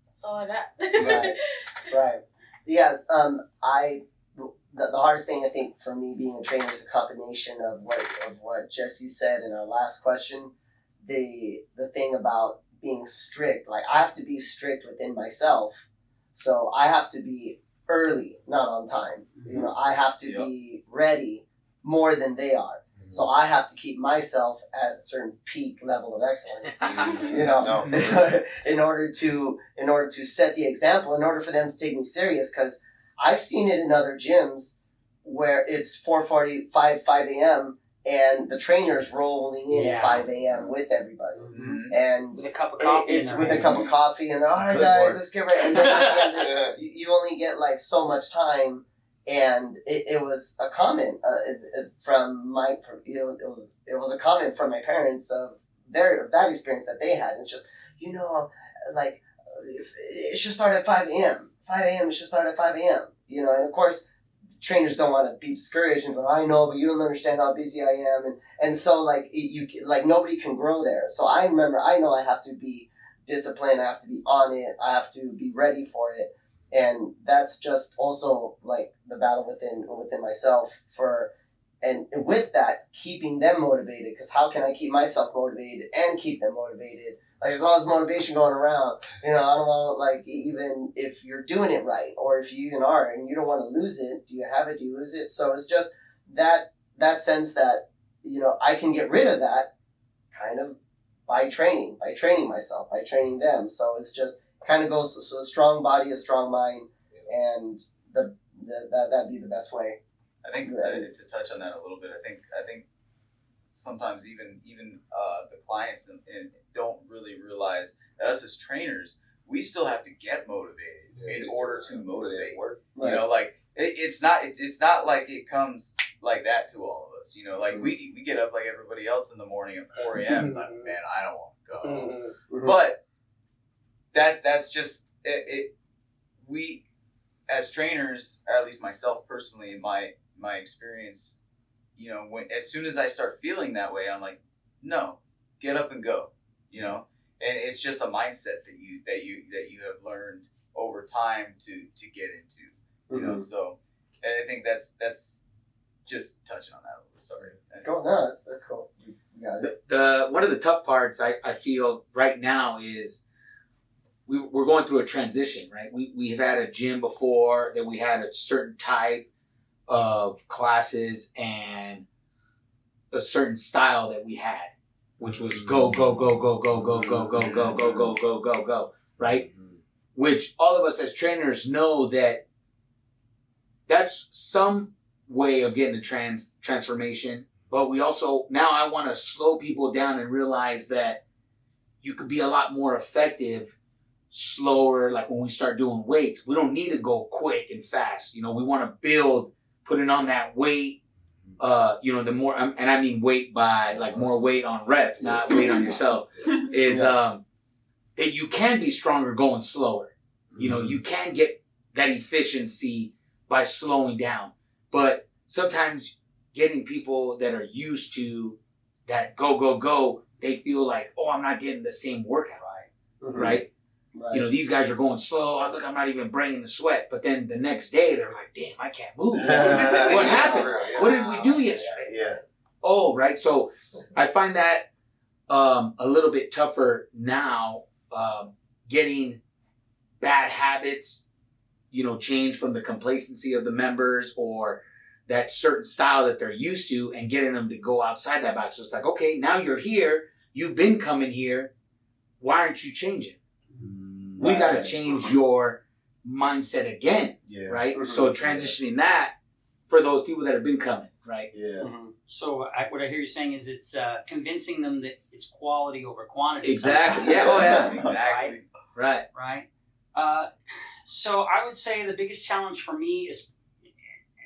that's all I got. Right. Yeah. The hardest thing I think for me being a trainer is a combination of what Jesse said in our last question. The thing about being strict, like I have to be strict within myself, so I have to be early, not on time. I have to be ready more than they are. So I have to keep myself at a certain peak level of excellence, in order to set the example, in order for them to take me serious. Because I've seen it in other gyms where it's 4:45, 5 a.m. and the trainer's rolling in Yeah. at 5 a.m. with everybody. Mhm. And With a cup of coffee. in it's their with a hand. cup of coffee, and they're, all right, Good guys, work. let's get ready. And then at the end, Yeah. you only get like so much time. And it was a comment from my, it was a comment from my parents of that experience that they had. It's just, like, it should start at 5 a.m. 5 a.m. It should start at 5 a.m. And of course, trainers don't want to be discouraged and go, I know, but you don't understand how busy I am. And so like nobody can grow there. So I know I have to be disciplined. I have to be on it. I have to be ready for it. And that's just also like the battle within myself and with that, keeping them motivated. Because how can I keep myself motivated and keep them motivated? Like, there's all this motivation going around. I don't know, like, even if you're doing it right, or if you even are, and you don't want to lose it, do you have it, do you lose it? So it's just that sense that, I can get rid of that kind of by training myself, by training them. So it's just kind of goes, so a strong body, a strong mind, and that'd be the best way. I think to touch on that a little bit, I think sometimes even the clients and don't really realize that us as trainers, we still have to get motivated in order to motivate. Right. Like it's not like it comes like that to all of us. Like we get up like everybody else in the morning at 4 a.m. Like, man, I don't want to go. Mm-hmm. But that's just it. We as trainers, or at least myself personally, in my experience, as soon as I start feeling that way, I'm like, no, get up and go. And it's just a mindset that you have learned over time to get into. So, and I think that's just touching on that a little. Sorry. Cool. No, that's cool. You got it. One of the tough parts I feel right now is we're going through a transition, right? We've had a gym before that we had a certain type of classes and a certain style that we had, which was go, go, go, go, go, go, go, go, go, go, go, go, go, go, right? Which all of us as trainers know that that's some way of getting a transformation, but we also, now I want to slow people down and realize that you could be a lot more effective slower. Like when we start doing weights, we don't need to go quick and fast. We want to build, putting on that weight, the more, and I mean weight by like more weight on reps, not weight on yourself, is that you can be stronger going slower. You can get that efficiency by slowing down. But sometimes getting people that are used to that go, go, go, they feel like, oh, I'm not getting the same workout, right? Right. These guys are going slow. I look, I'm not even bringing the sweat. But then the next day, they're like, damn, I can't move. What happened? What did we do yesterday? Yeah. Oh, right. So I find that a little bit tougher now, getting bad habits, changed from the complacency of the members or that certain style that they're used to, and getting them to go outside that box. So it's like, okay, now you're here. You've been coming here. Why aren't you changing? We got to change your mindset again, right? So transitioning that for those people that have been coming, right? Yeah. So what I hear you saying is it's convincing them that it's quality over quantity. Exactly. sometimes. Yeah. Oh, yeah. Exactly. Right. Right. So I would say the biggest challenge for me is,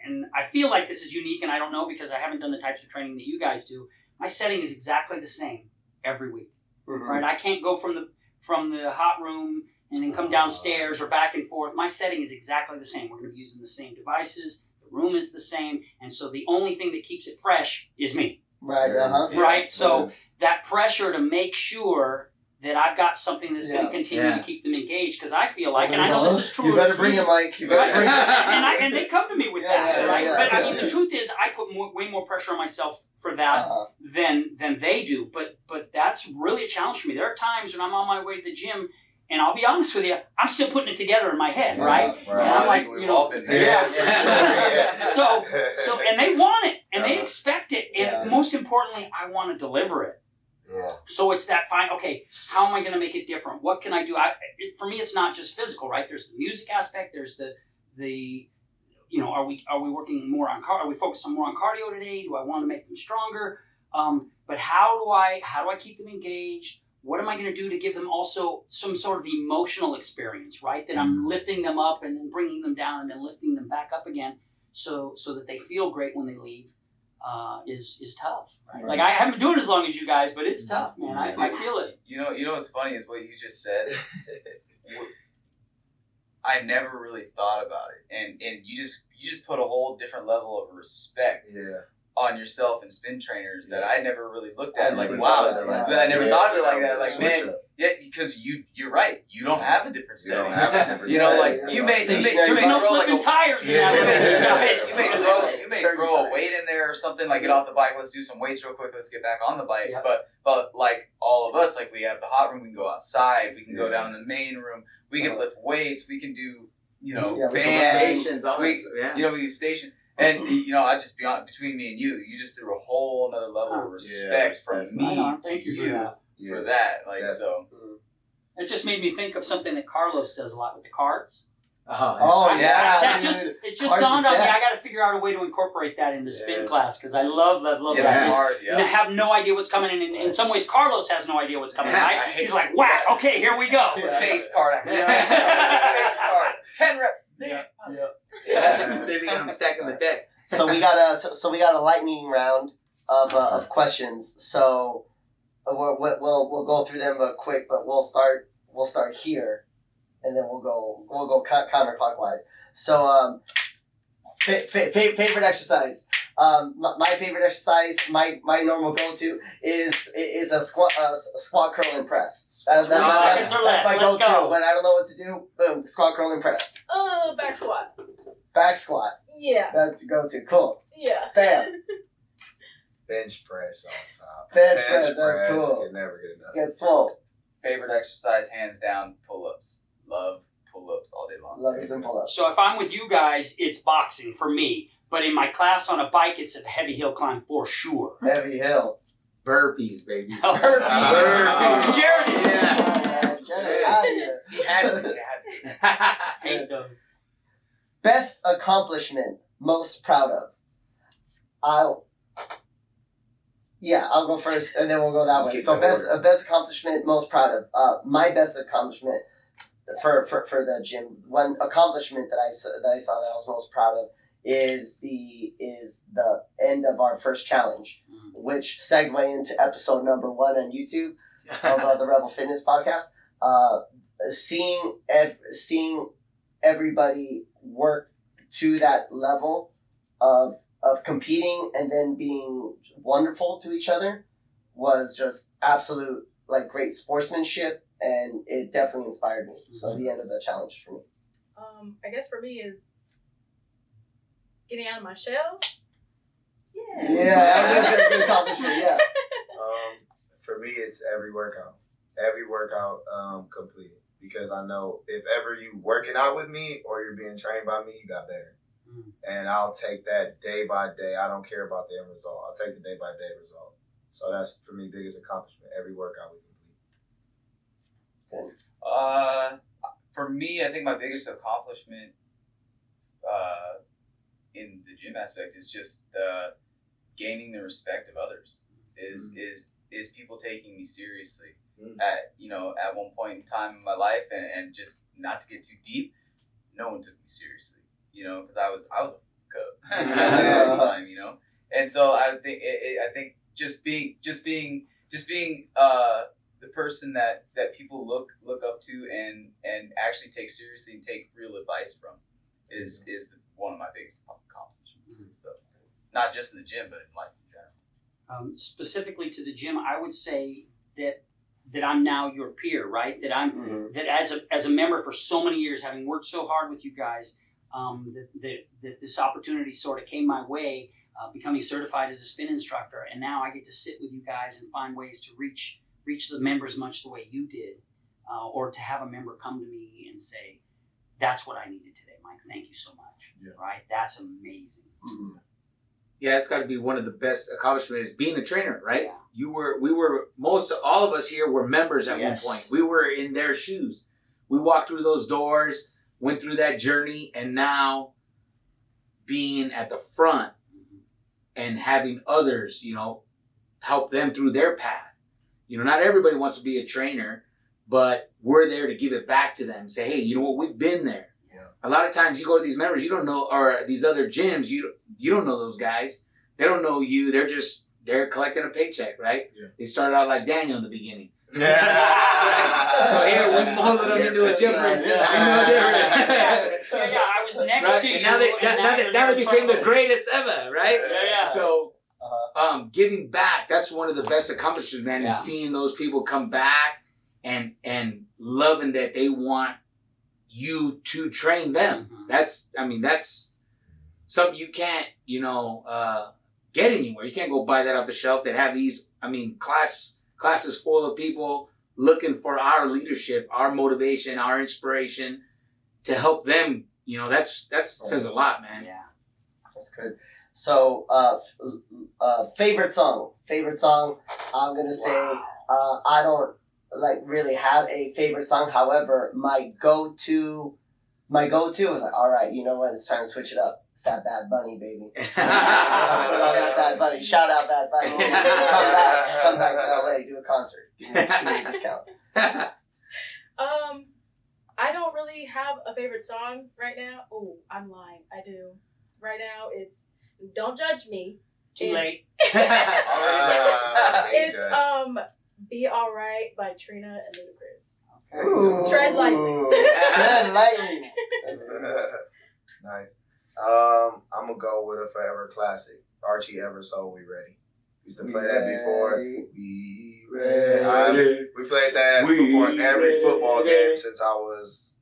and I feel like this is unique, and I don't know because I haven't done the types of training that you guys do. My setting is exactly the same every week, right? I can't go from the hot room and then come downstairs or back and forth. My setting is exactly the same. We're going to be using the same devices. The room is the same, and so the only thing that keeps it fresh is me. Right. Right. So that pressure to make sure that I've got something that's going to continue to keep them engaged, because I feel like, and I know this is true. You better bring a mic. You better bring and they come to me with that, right? But I mean, the truth is, I put way more pressure on myself for that than they do. But that's really a challenge for me. There are times when I'm on my way to the gym, and I'll be honest with you, I'm still putting it together in my head, right? And I'm like, We've all been there. Yeah. So, and they want it, and they expect it, and most importantly, I want to deliver it. Yeah. So it's that fine. Okay, how am I going to make it different? What can I do? For me, it's not just physical, right? There's the music aspect. There's the are we working more on are we focused on more on cardio today? Do I want to make them stronger? But how do I keep them engaged? What am I going to do to give them also some sort of emotional experience, right? That I'm lifting them up and then bringing them down and then lifting them back up again, so that they feel great when they leave. Is tough, right? Like I haven't been doing it as long as you guys, but it's tough, man. I feel it. You know what's funny is what you just said. I never really thought about it, and you just put a whole different level of respect on yourself and spin trainers that I never really looked at. Like, wow, I never thought of it like that. Like, man, because you're right. You don't have a different setting. You know, like you may throw like tires. You may throw a weight in there or something. Like, get off the bike. Let's do some weights real quick. Let's get back on the bike. Yep. But like all of us, like we have the hot room. We can go outside. We can go down in the main room. We can lift weights. We can do bands. Stations. We do station. And I just be honest, between me and you just threw a whole another level of respect from me to you for that. Like so. It just made me think of something that Carlos does a lot with the carts. It just dawned on me. I got to figure out a way to incorporate that into spin class because I love that. And I have no idea what's coming, and in some ways, Carlos has no idea what's coming. Right? He's like, whack. Okay, here we go. Face card. Face card. 10 reps. They think I'm stacking the deck. So we got a lightning round of questions. So we'll go through them quick, but we'll start here, and then we'll go counterclockwise. So favorite exercise. My favorite exercise, my normal go-to is a squat, curl, and press. That's my go-to. When I don't know what to do, boom, squat, curl, and press. Back squat. Back squat. Yeah. That's your go-to. Cool. Yeah. Bam. Bench press on top. Bench press, that's cool. You never get enough. Get swole. Favorite exercise, hands down, pull-ups. Love pull-ups all day long. Love some pull-ups. So if I'm with you guys, it's boxing for me. But in my class on a bike, it's a heavy hill climb for sure. Heavy hill. Burpees, baby. Burpees. Sheridan. He had to. Hate those. Best accomplishment, most proud of. I'll go first, and then we'll go that way. So best accomplishment, most proud of. My best accomplishment for the gym. One accomplishment that I saw that I was most proud of is the end of our first challenge, which segue into episode number 1 on YouTube of the Rebel Fitness podcast. Seeing everybody work to that level of competing and then being wonderful to each other was just absolute great sportsmanship, and it definitely inspired me. So the end of the challenge for me. I guess for me is getting out of my shell. Yeah, that's a good accomplishment. Yeah. For me, it's every workout completed, because I know if ever you working out with me or you're being trained by me, you got better. And I'll take that day by day. I don't care about the end result. I'll take the day by day result. So that's for me biggest accomplishment. Every workout we complete. For me, I think my biggest accomplishment in the gym aspect is just gaining the respect of others. Is people taking me seriously at one point in time in my life, and just not to get too deep, no one took me seriously, because I was a cub at the time, and so I think just being the person that people look up to and actually take seriously and take real advice from is one of my biggest accomplishments. So not just in the gym, but in life in general. Specifically to the gym, I would say that I'm now your peer, right? That I'm that as a member for so many years, having worked so hard with you guys, that this opportunity sort of came my way, becoming certified as a spin instructor, and now I get to sit with you guys and find ways to reach the members much the way you did, or to have a member come to me and say, "That's what I needed today, Mike. Thank you so much." Yeah. Right? That's amazing. Mm-hmm. Yeah, it's got to be one of the best accomplishments, being a trainer, right? Yeah. All of us here were members at one point. We were in their shoes. We walked through those doors, went through that journey, and now being at the front and having others, you know, help them through their path. You know, not everybody wants to be a trainer, but we're there to give it back to them. Say, hey, you know what? We've been there. Yeah. A lot of times you go to these members, you don't know, or these other gyms, you don't know those guys. They don't know you. They're collecting a paycheck, right? Yeah. They started out like Daniel in the beginning. Yeah. So here we molded them into a different. Yeah, I was next Right? to you. And now they became the greatest ever, right? Yeah. So, giving back, that's one of the best accomplishments, man. Yeah. And seeing those people come back and loving that they want you to train them. Mhm. That's something you can't, get anywhere. You can't go buy that off the shelf that have these, classes full of people looking for our leadership, our motivation, our inspiration to help them. You know, that says a lot, man. Yeah. That's good. So, favorite song. I'm gonna say I don't really have a favorite song. However, my go-to is like, all right, you know what? It's time to switch it up. It's that Bad Bunny, baby. That Bad Bunny. Shout out Bad Bunny. Come back to LA, do a concert. Give me a discount. I don't really have a favorite song right now. Oh, I'm lying. I do. Right now, it's Don't Judge Me. Too late. It's Be Alright by Trina and Ludacris. Ooh. Tread lightly. Tread lightly. Nice. I'm gonna go with a forever classic. Archie Everso, We Ready. Used to play that before. Be ready. We played that before every football game since I was,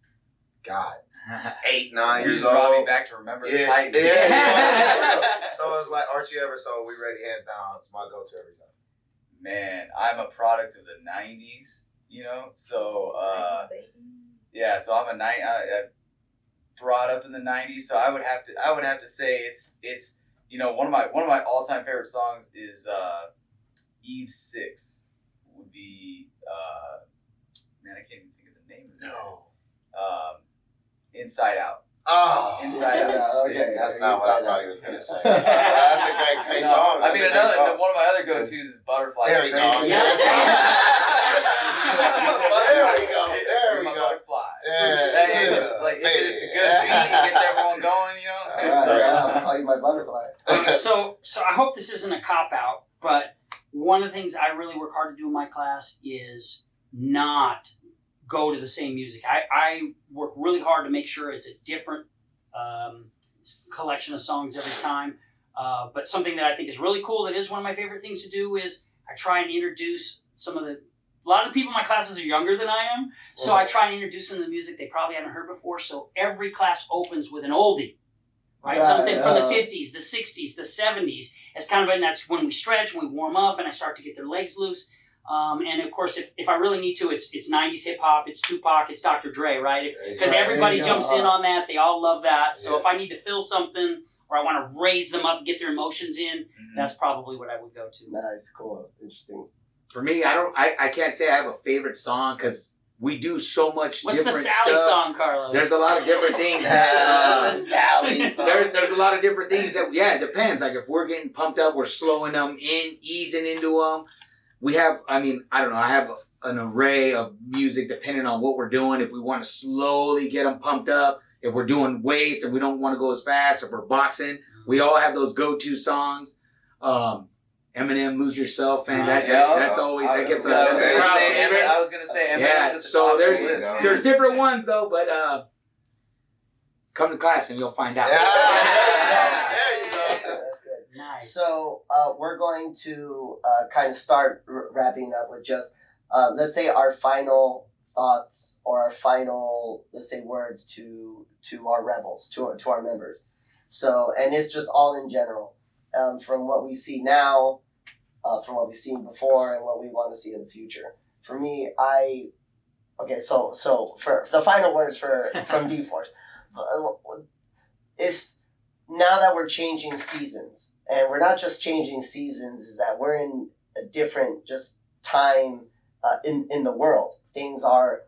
8, 9 You years just brought me old. back to remember the Yeah, Titans. So it's like Archie Everso, We Ready, hands down. It's my go-to every time. Man, I'm a product of the 90s, so yeah, so I'm I brought up in the 90s, so I would have to say it's one of my all-time favorite songs is Eve 6 would be man, I can't even think of the name of it. No. Inside Out. Oh. Inside Out. Okay. That's not what I thought he was going to say. That's a great song. I That's mean, a great song. one of my other go-tos is Butterfly. There we go. Crazy. Yeah. There we go. You're my butterfly. Yeah. It's a good beat. It gets everyone going, I'll call you my butterfly. So I hope this isn't a cop-out, but one of the things I really work hard to do in my class is not go to the same music. I work really hard to make sure it's a different collection of songs every time. But something that I think is really cool, that is one of my favorite things to do, is I try and introduce a lot of the people in my classes are younger than I am, so I try and introduce them to music they probably haven't heard before. So every class opens with an oldie, right? Something from the 50s, the 60s, the 70s. It's kind of, and that's when we stretch, when we warm up, and I start to get their legs loose. And of course, if I really need to, it's 90s hip hop, it's Tupac, it's Dr. Dre, right? Because everybody jumps in on that. They all love that. So if I need to fill something, or I want to raise them up and get their emotions in, that's probably what I would go to. Nice, cool, interesting. For me, I can't say I have a favorite song because we do so much What's the different Sally stuff. song, Carlos? There's a lot of different things. The Sally song. There's a lot of different things that, it depends. Like if we're getting pumped up, we're slowing them in, easing into them. We have, I don't know, I have an array of music depending on what we're doing. If we want to slowly get them pumped up, if we're doing weights and we don't want to go as fast, if we're boxing, we all have those go-to songs. Eminem, Lose Yourself, man. That's always, that gets a crowd favorite. I was gonna say Eminem Yeah, is at the so top of the there's list. there's different ones though, but come to class and you'll find out. There you go. That's good. Nice. So we're going to kind of start wrapping up with just, let's say, our final thoughts or our final, let's say, words to our rebels, to our members. So, and it's just all in general, from what we see now, from what we've seen before, and what we want to see in the future. For me, so for the final words from D-Force, it's now that we're changing seasons, and we're not just changing seasons, is that we're in a different just time in the world. Things are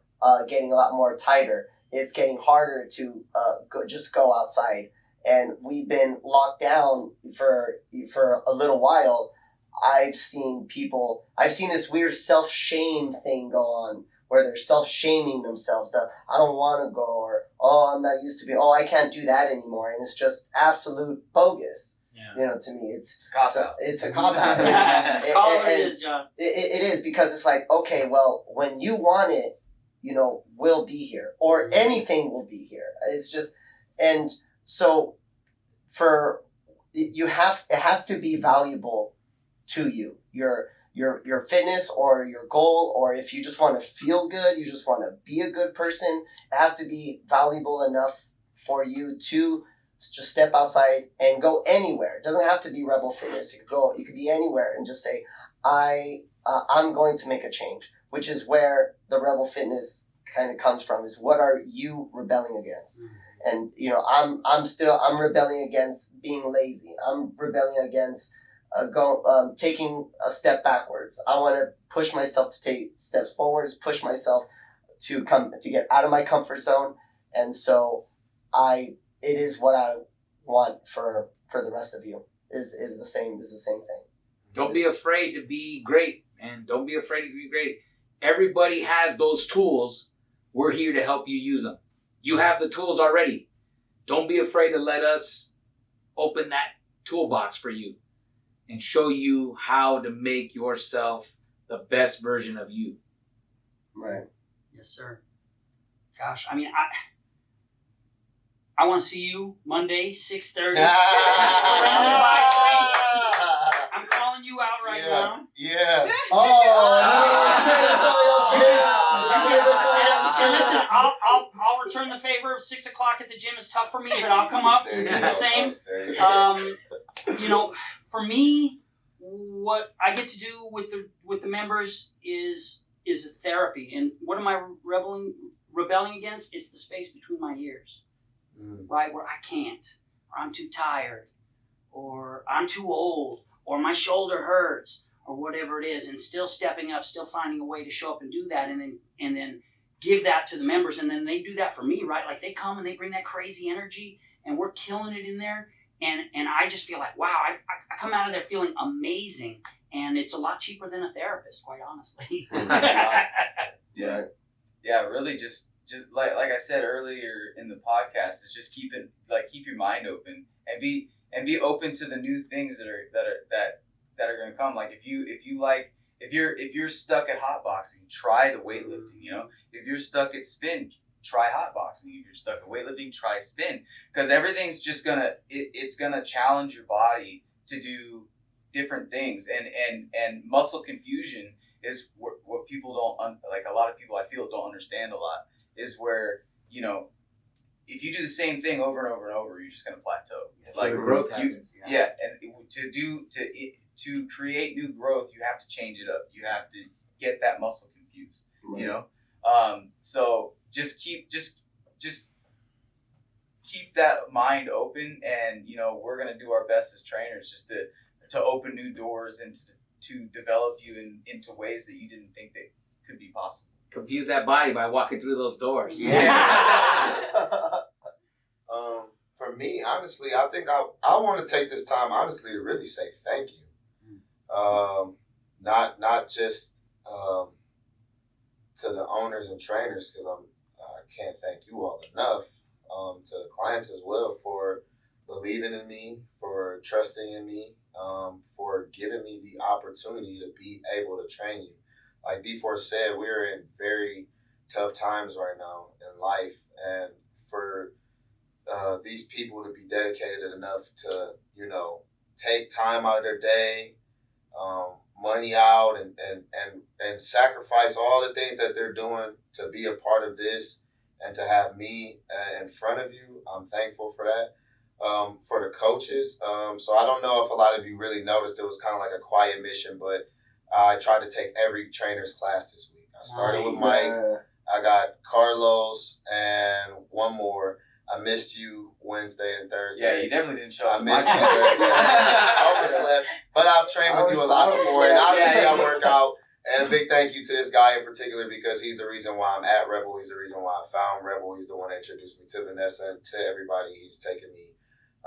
getting a lot more tighter. It's getting harder to go outside and we've been locked down for a little while, I've seen this weird self-shame thing go on where they're self-shaming themselves that I don't want to go, or I'm not used to be, I can't do that anymore, and it's just absolute bogus. Yeah. To me, it's a cop-out. It's a cop-out. Call it is, John. It is, because it's like, okay, well, when you want it, we'll be here, or anything will be here. It's just, and so it has to be valuable to you, your fitness or your goal, or if you just want to feel good, you just want to be a good person, it has to be valuable enough for you to just step outside and go anywhere. It doesn't have to be Rebel Fitness. You could be anywhere and just say, I'm going to make a change, which is where the Rebel Fitness kind of comes from, is what are you rebelling against? And I'm rebelling against being lazy. I'm rebelling against taking a step backwards. I want to push myself to take steps forwards, push myself to get out of my comfort zone. And so it is what I want for the rest of you is the same thing. Don't be afraid to be great, man. Don't be afraid to be great. Everybody has those tools. We're here to help you use them. You have the tools already. Don't be afraid to let us open that toolbox for you and show you how to make yourself the best version of you. Right. Yes, sir. Gosh, I mean, I want to see you Monday, 6:30. I'm calling you out right now. Yeah. And listen, I'll return the favor. 6 o'clock at the gym is tough for me, but I'll come up and do the same. For me, what I get to do with the members is a therapy. And what am I rebelling against? It's the space between my ears, right? Where I can't, or I'm too tired, or I'm too old, or my shoulder hurts, or whatever it is, and still stepping up, still finding a way to show up and do that, and then give that to the members, and then they do that for me, right? Like they come and they bring that crazy energy, and we're killing it in there, and I just feel like, wow, I come out of there feeling amazing, and it's a lot cheaper than a therapist, quite honestly. Yeah, really just like I said earlier in the podcast, is just keep your mind open and be open to the new things that are going to come. Like if you're stuck at hot boxing, try the weightlifting, If you're stuck at spin, try hot boxing. If you're stuck at weightlifting, try spin, because everything's just it's gonna challenge your body to do different things, and muscle confusion is what people don't like. A lot of people, I feel, don't understand a lot, is where if you do the same thing over and over and over, you're just gonna plateau. It's like growth happens. And to create new growth, you have to change it up. You have to get that muscle confused. Right. So just keep that mind open, and we're gonna do our best as trainers just to open new doors and to develop you into ways that you didn't think that could be possible. Confuse that body by walking through those doors. Yeah. For me, honestly, I think I want to take this time, honestly, to really say thank you. Not just to the owners and trainers, because I can't thank you all enough. To the clients as well for believing in me, for trusting in me, for giving me the opportunity to be able to train you. Like D4 said, we're in very tough times right now in life, and for these people to be dedicated enough to, take time out of their day, money out, and sacrifice all the things that they're doing to be a part of this and to have me in front of you. I'm thankful for that. For the coaches, so I don't know if a lot of you really noticed, it was kind of like a quiet mission, but I tried to take every trainer's class this week. I started with Mike. I got Carlos and one more. I missed you Wednesday and Thursday. Yeah, you definitely didn't show up. I missed you Thursday. I overslept. But I've trained with you a lot before, and obviously I work out. And a big thank you to this guy in particular, because he's the reason why I'm at Rebel. He's the reason why I found Rebel. He's the one that introduced me to Vanessa and to everybody. He's taken me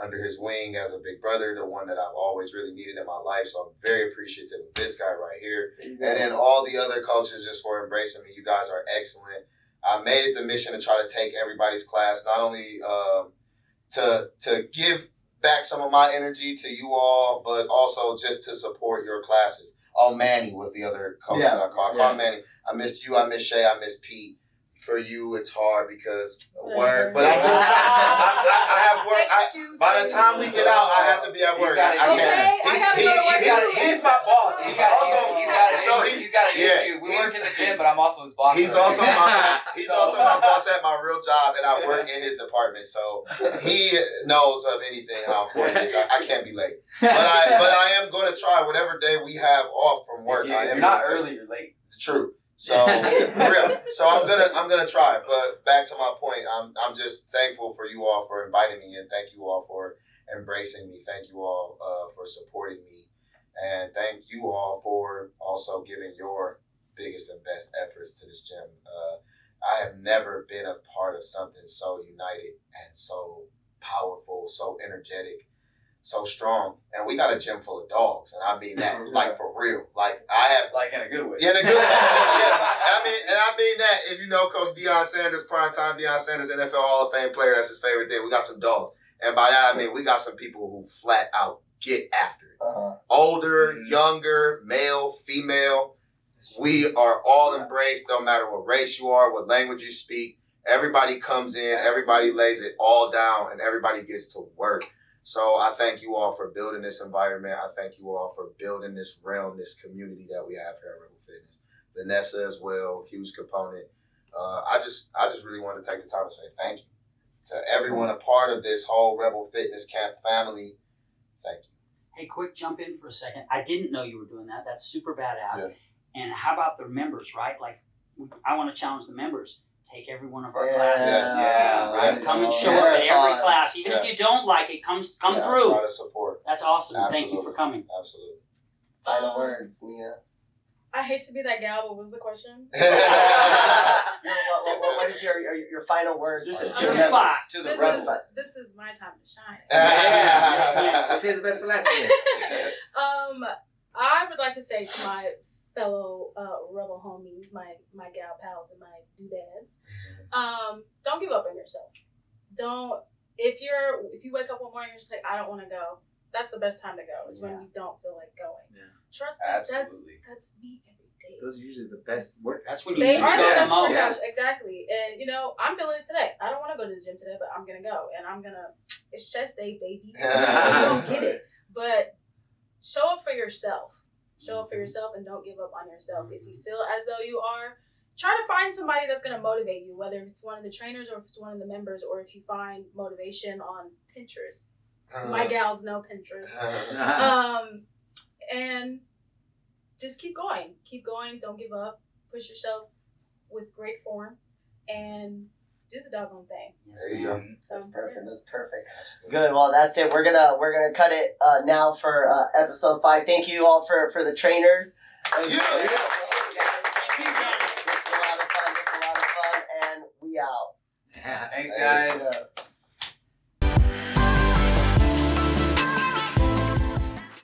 under his wing as a big brother, the one that I've always really needed in my life. So I'm very appreciative of this guy right here. And then all the other coaches just for embracing me. You guys are excellent. I made it the mission to try to take everybody's class, not only to give back some of my energy to you all, but also just to support your classes. Oh, Manny was the other coach that I called. I called Manny. I missed you. I missed Shay. I missed Pete. For you, it's hard because work. But I have work. By the time we get out, I have to be at work. He's my boss. He's got an issue. We work in the gym, but I'm also his boss. He's also my boss. He's also my boss at my real job, and I work in his department. So he knows of anything how important it is. I can't be late, but I am going to try whatever day we have off from work. I am not early. You're late. True. So for real. So I'm gonna try. But back to my point, I'm just thankful for you all for inviting me, and thank you all for embracing me. Thank you all for supporting me, and thank you all for also giving your biggest and best efforts to this gym. I have never been a part of something so united and so powerful, so energetic, so strong. And we got a gym full of dogs, and I mean that like for real. Like I have in a good way. Yeah, in a good way. I mean that if you know Coach Deion Sanders, primetime Deion Sanders, NFL Hall of Fame player, that's his favorite thing. We got some dogs. And by that I mean we got some people who flat out get after it. Older, younger, male, female. We are all embraced, no matter what race you are, what language you speak. Everybody comes in, everybody lays it all down, and everybody gets to work. So I thank you all for building this environment. I thank you all for building this realm, this community that we have here at Rebel Fitness. Vanessa as well, huge component. I just really want to take the time to say thank you to everyone a part of this whole Rebel Fitness Camp family. Thank you. Hey, quick jump in for a second. I didn't know you were doing that. That's super badass. Yeah. And how about the members, right? Like, I want to challenge the members. Take every one of our classes. Right? Come and show up at every class. Even if you don't like it, come through. Try to support. That's awesome. Absolutely. Thank you for coming. Absolutely. Final words, Nia. I hate to be that gal, but what was the question? What is your final words? This is your spot. This is my time to shine. Let's say the best for last. I would like to say to my fellow rebel homies, my gal pals and my doodads, don't give up on yourself. If you wake up one morning and you're just like, I don't want to go, that's the best time to go, is when you don't feel like going. Yeah. Trust me, that's me every day. Those are usually the best work. That's when you they are the the best most. workouts, exactly. And I'm feeling it today. I don't want to go to the gym today, but I'm gonna go, and it's chest day, baby. So you don't get it, but show up for yourself. Show up for yourself and don't give up on yourself. If you feel as though you are, try to find somebody that's going to motivate you, whether it's one of the trainers or if it's one of the members, or if you find motivation on Pinterest. My gals know Pinterest. And just keep going. Keep going. Don't give up. Push yourself with great form and do the doggone thing. There you go. That's perfect. That's perfect. Good. Well, that's it. We're gonna cut it now for episode 5. Thank you all for the trainers. This is a lot of fun. And we out. Thanks, guys.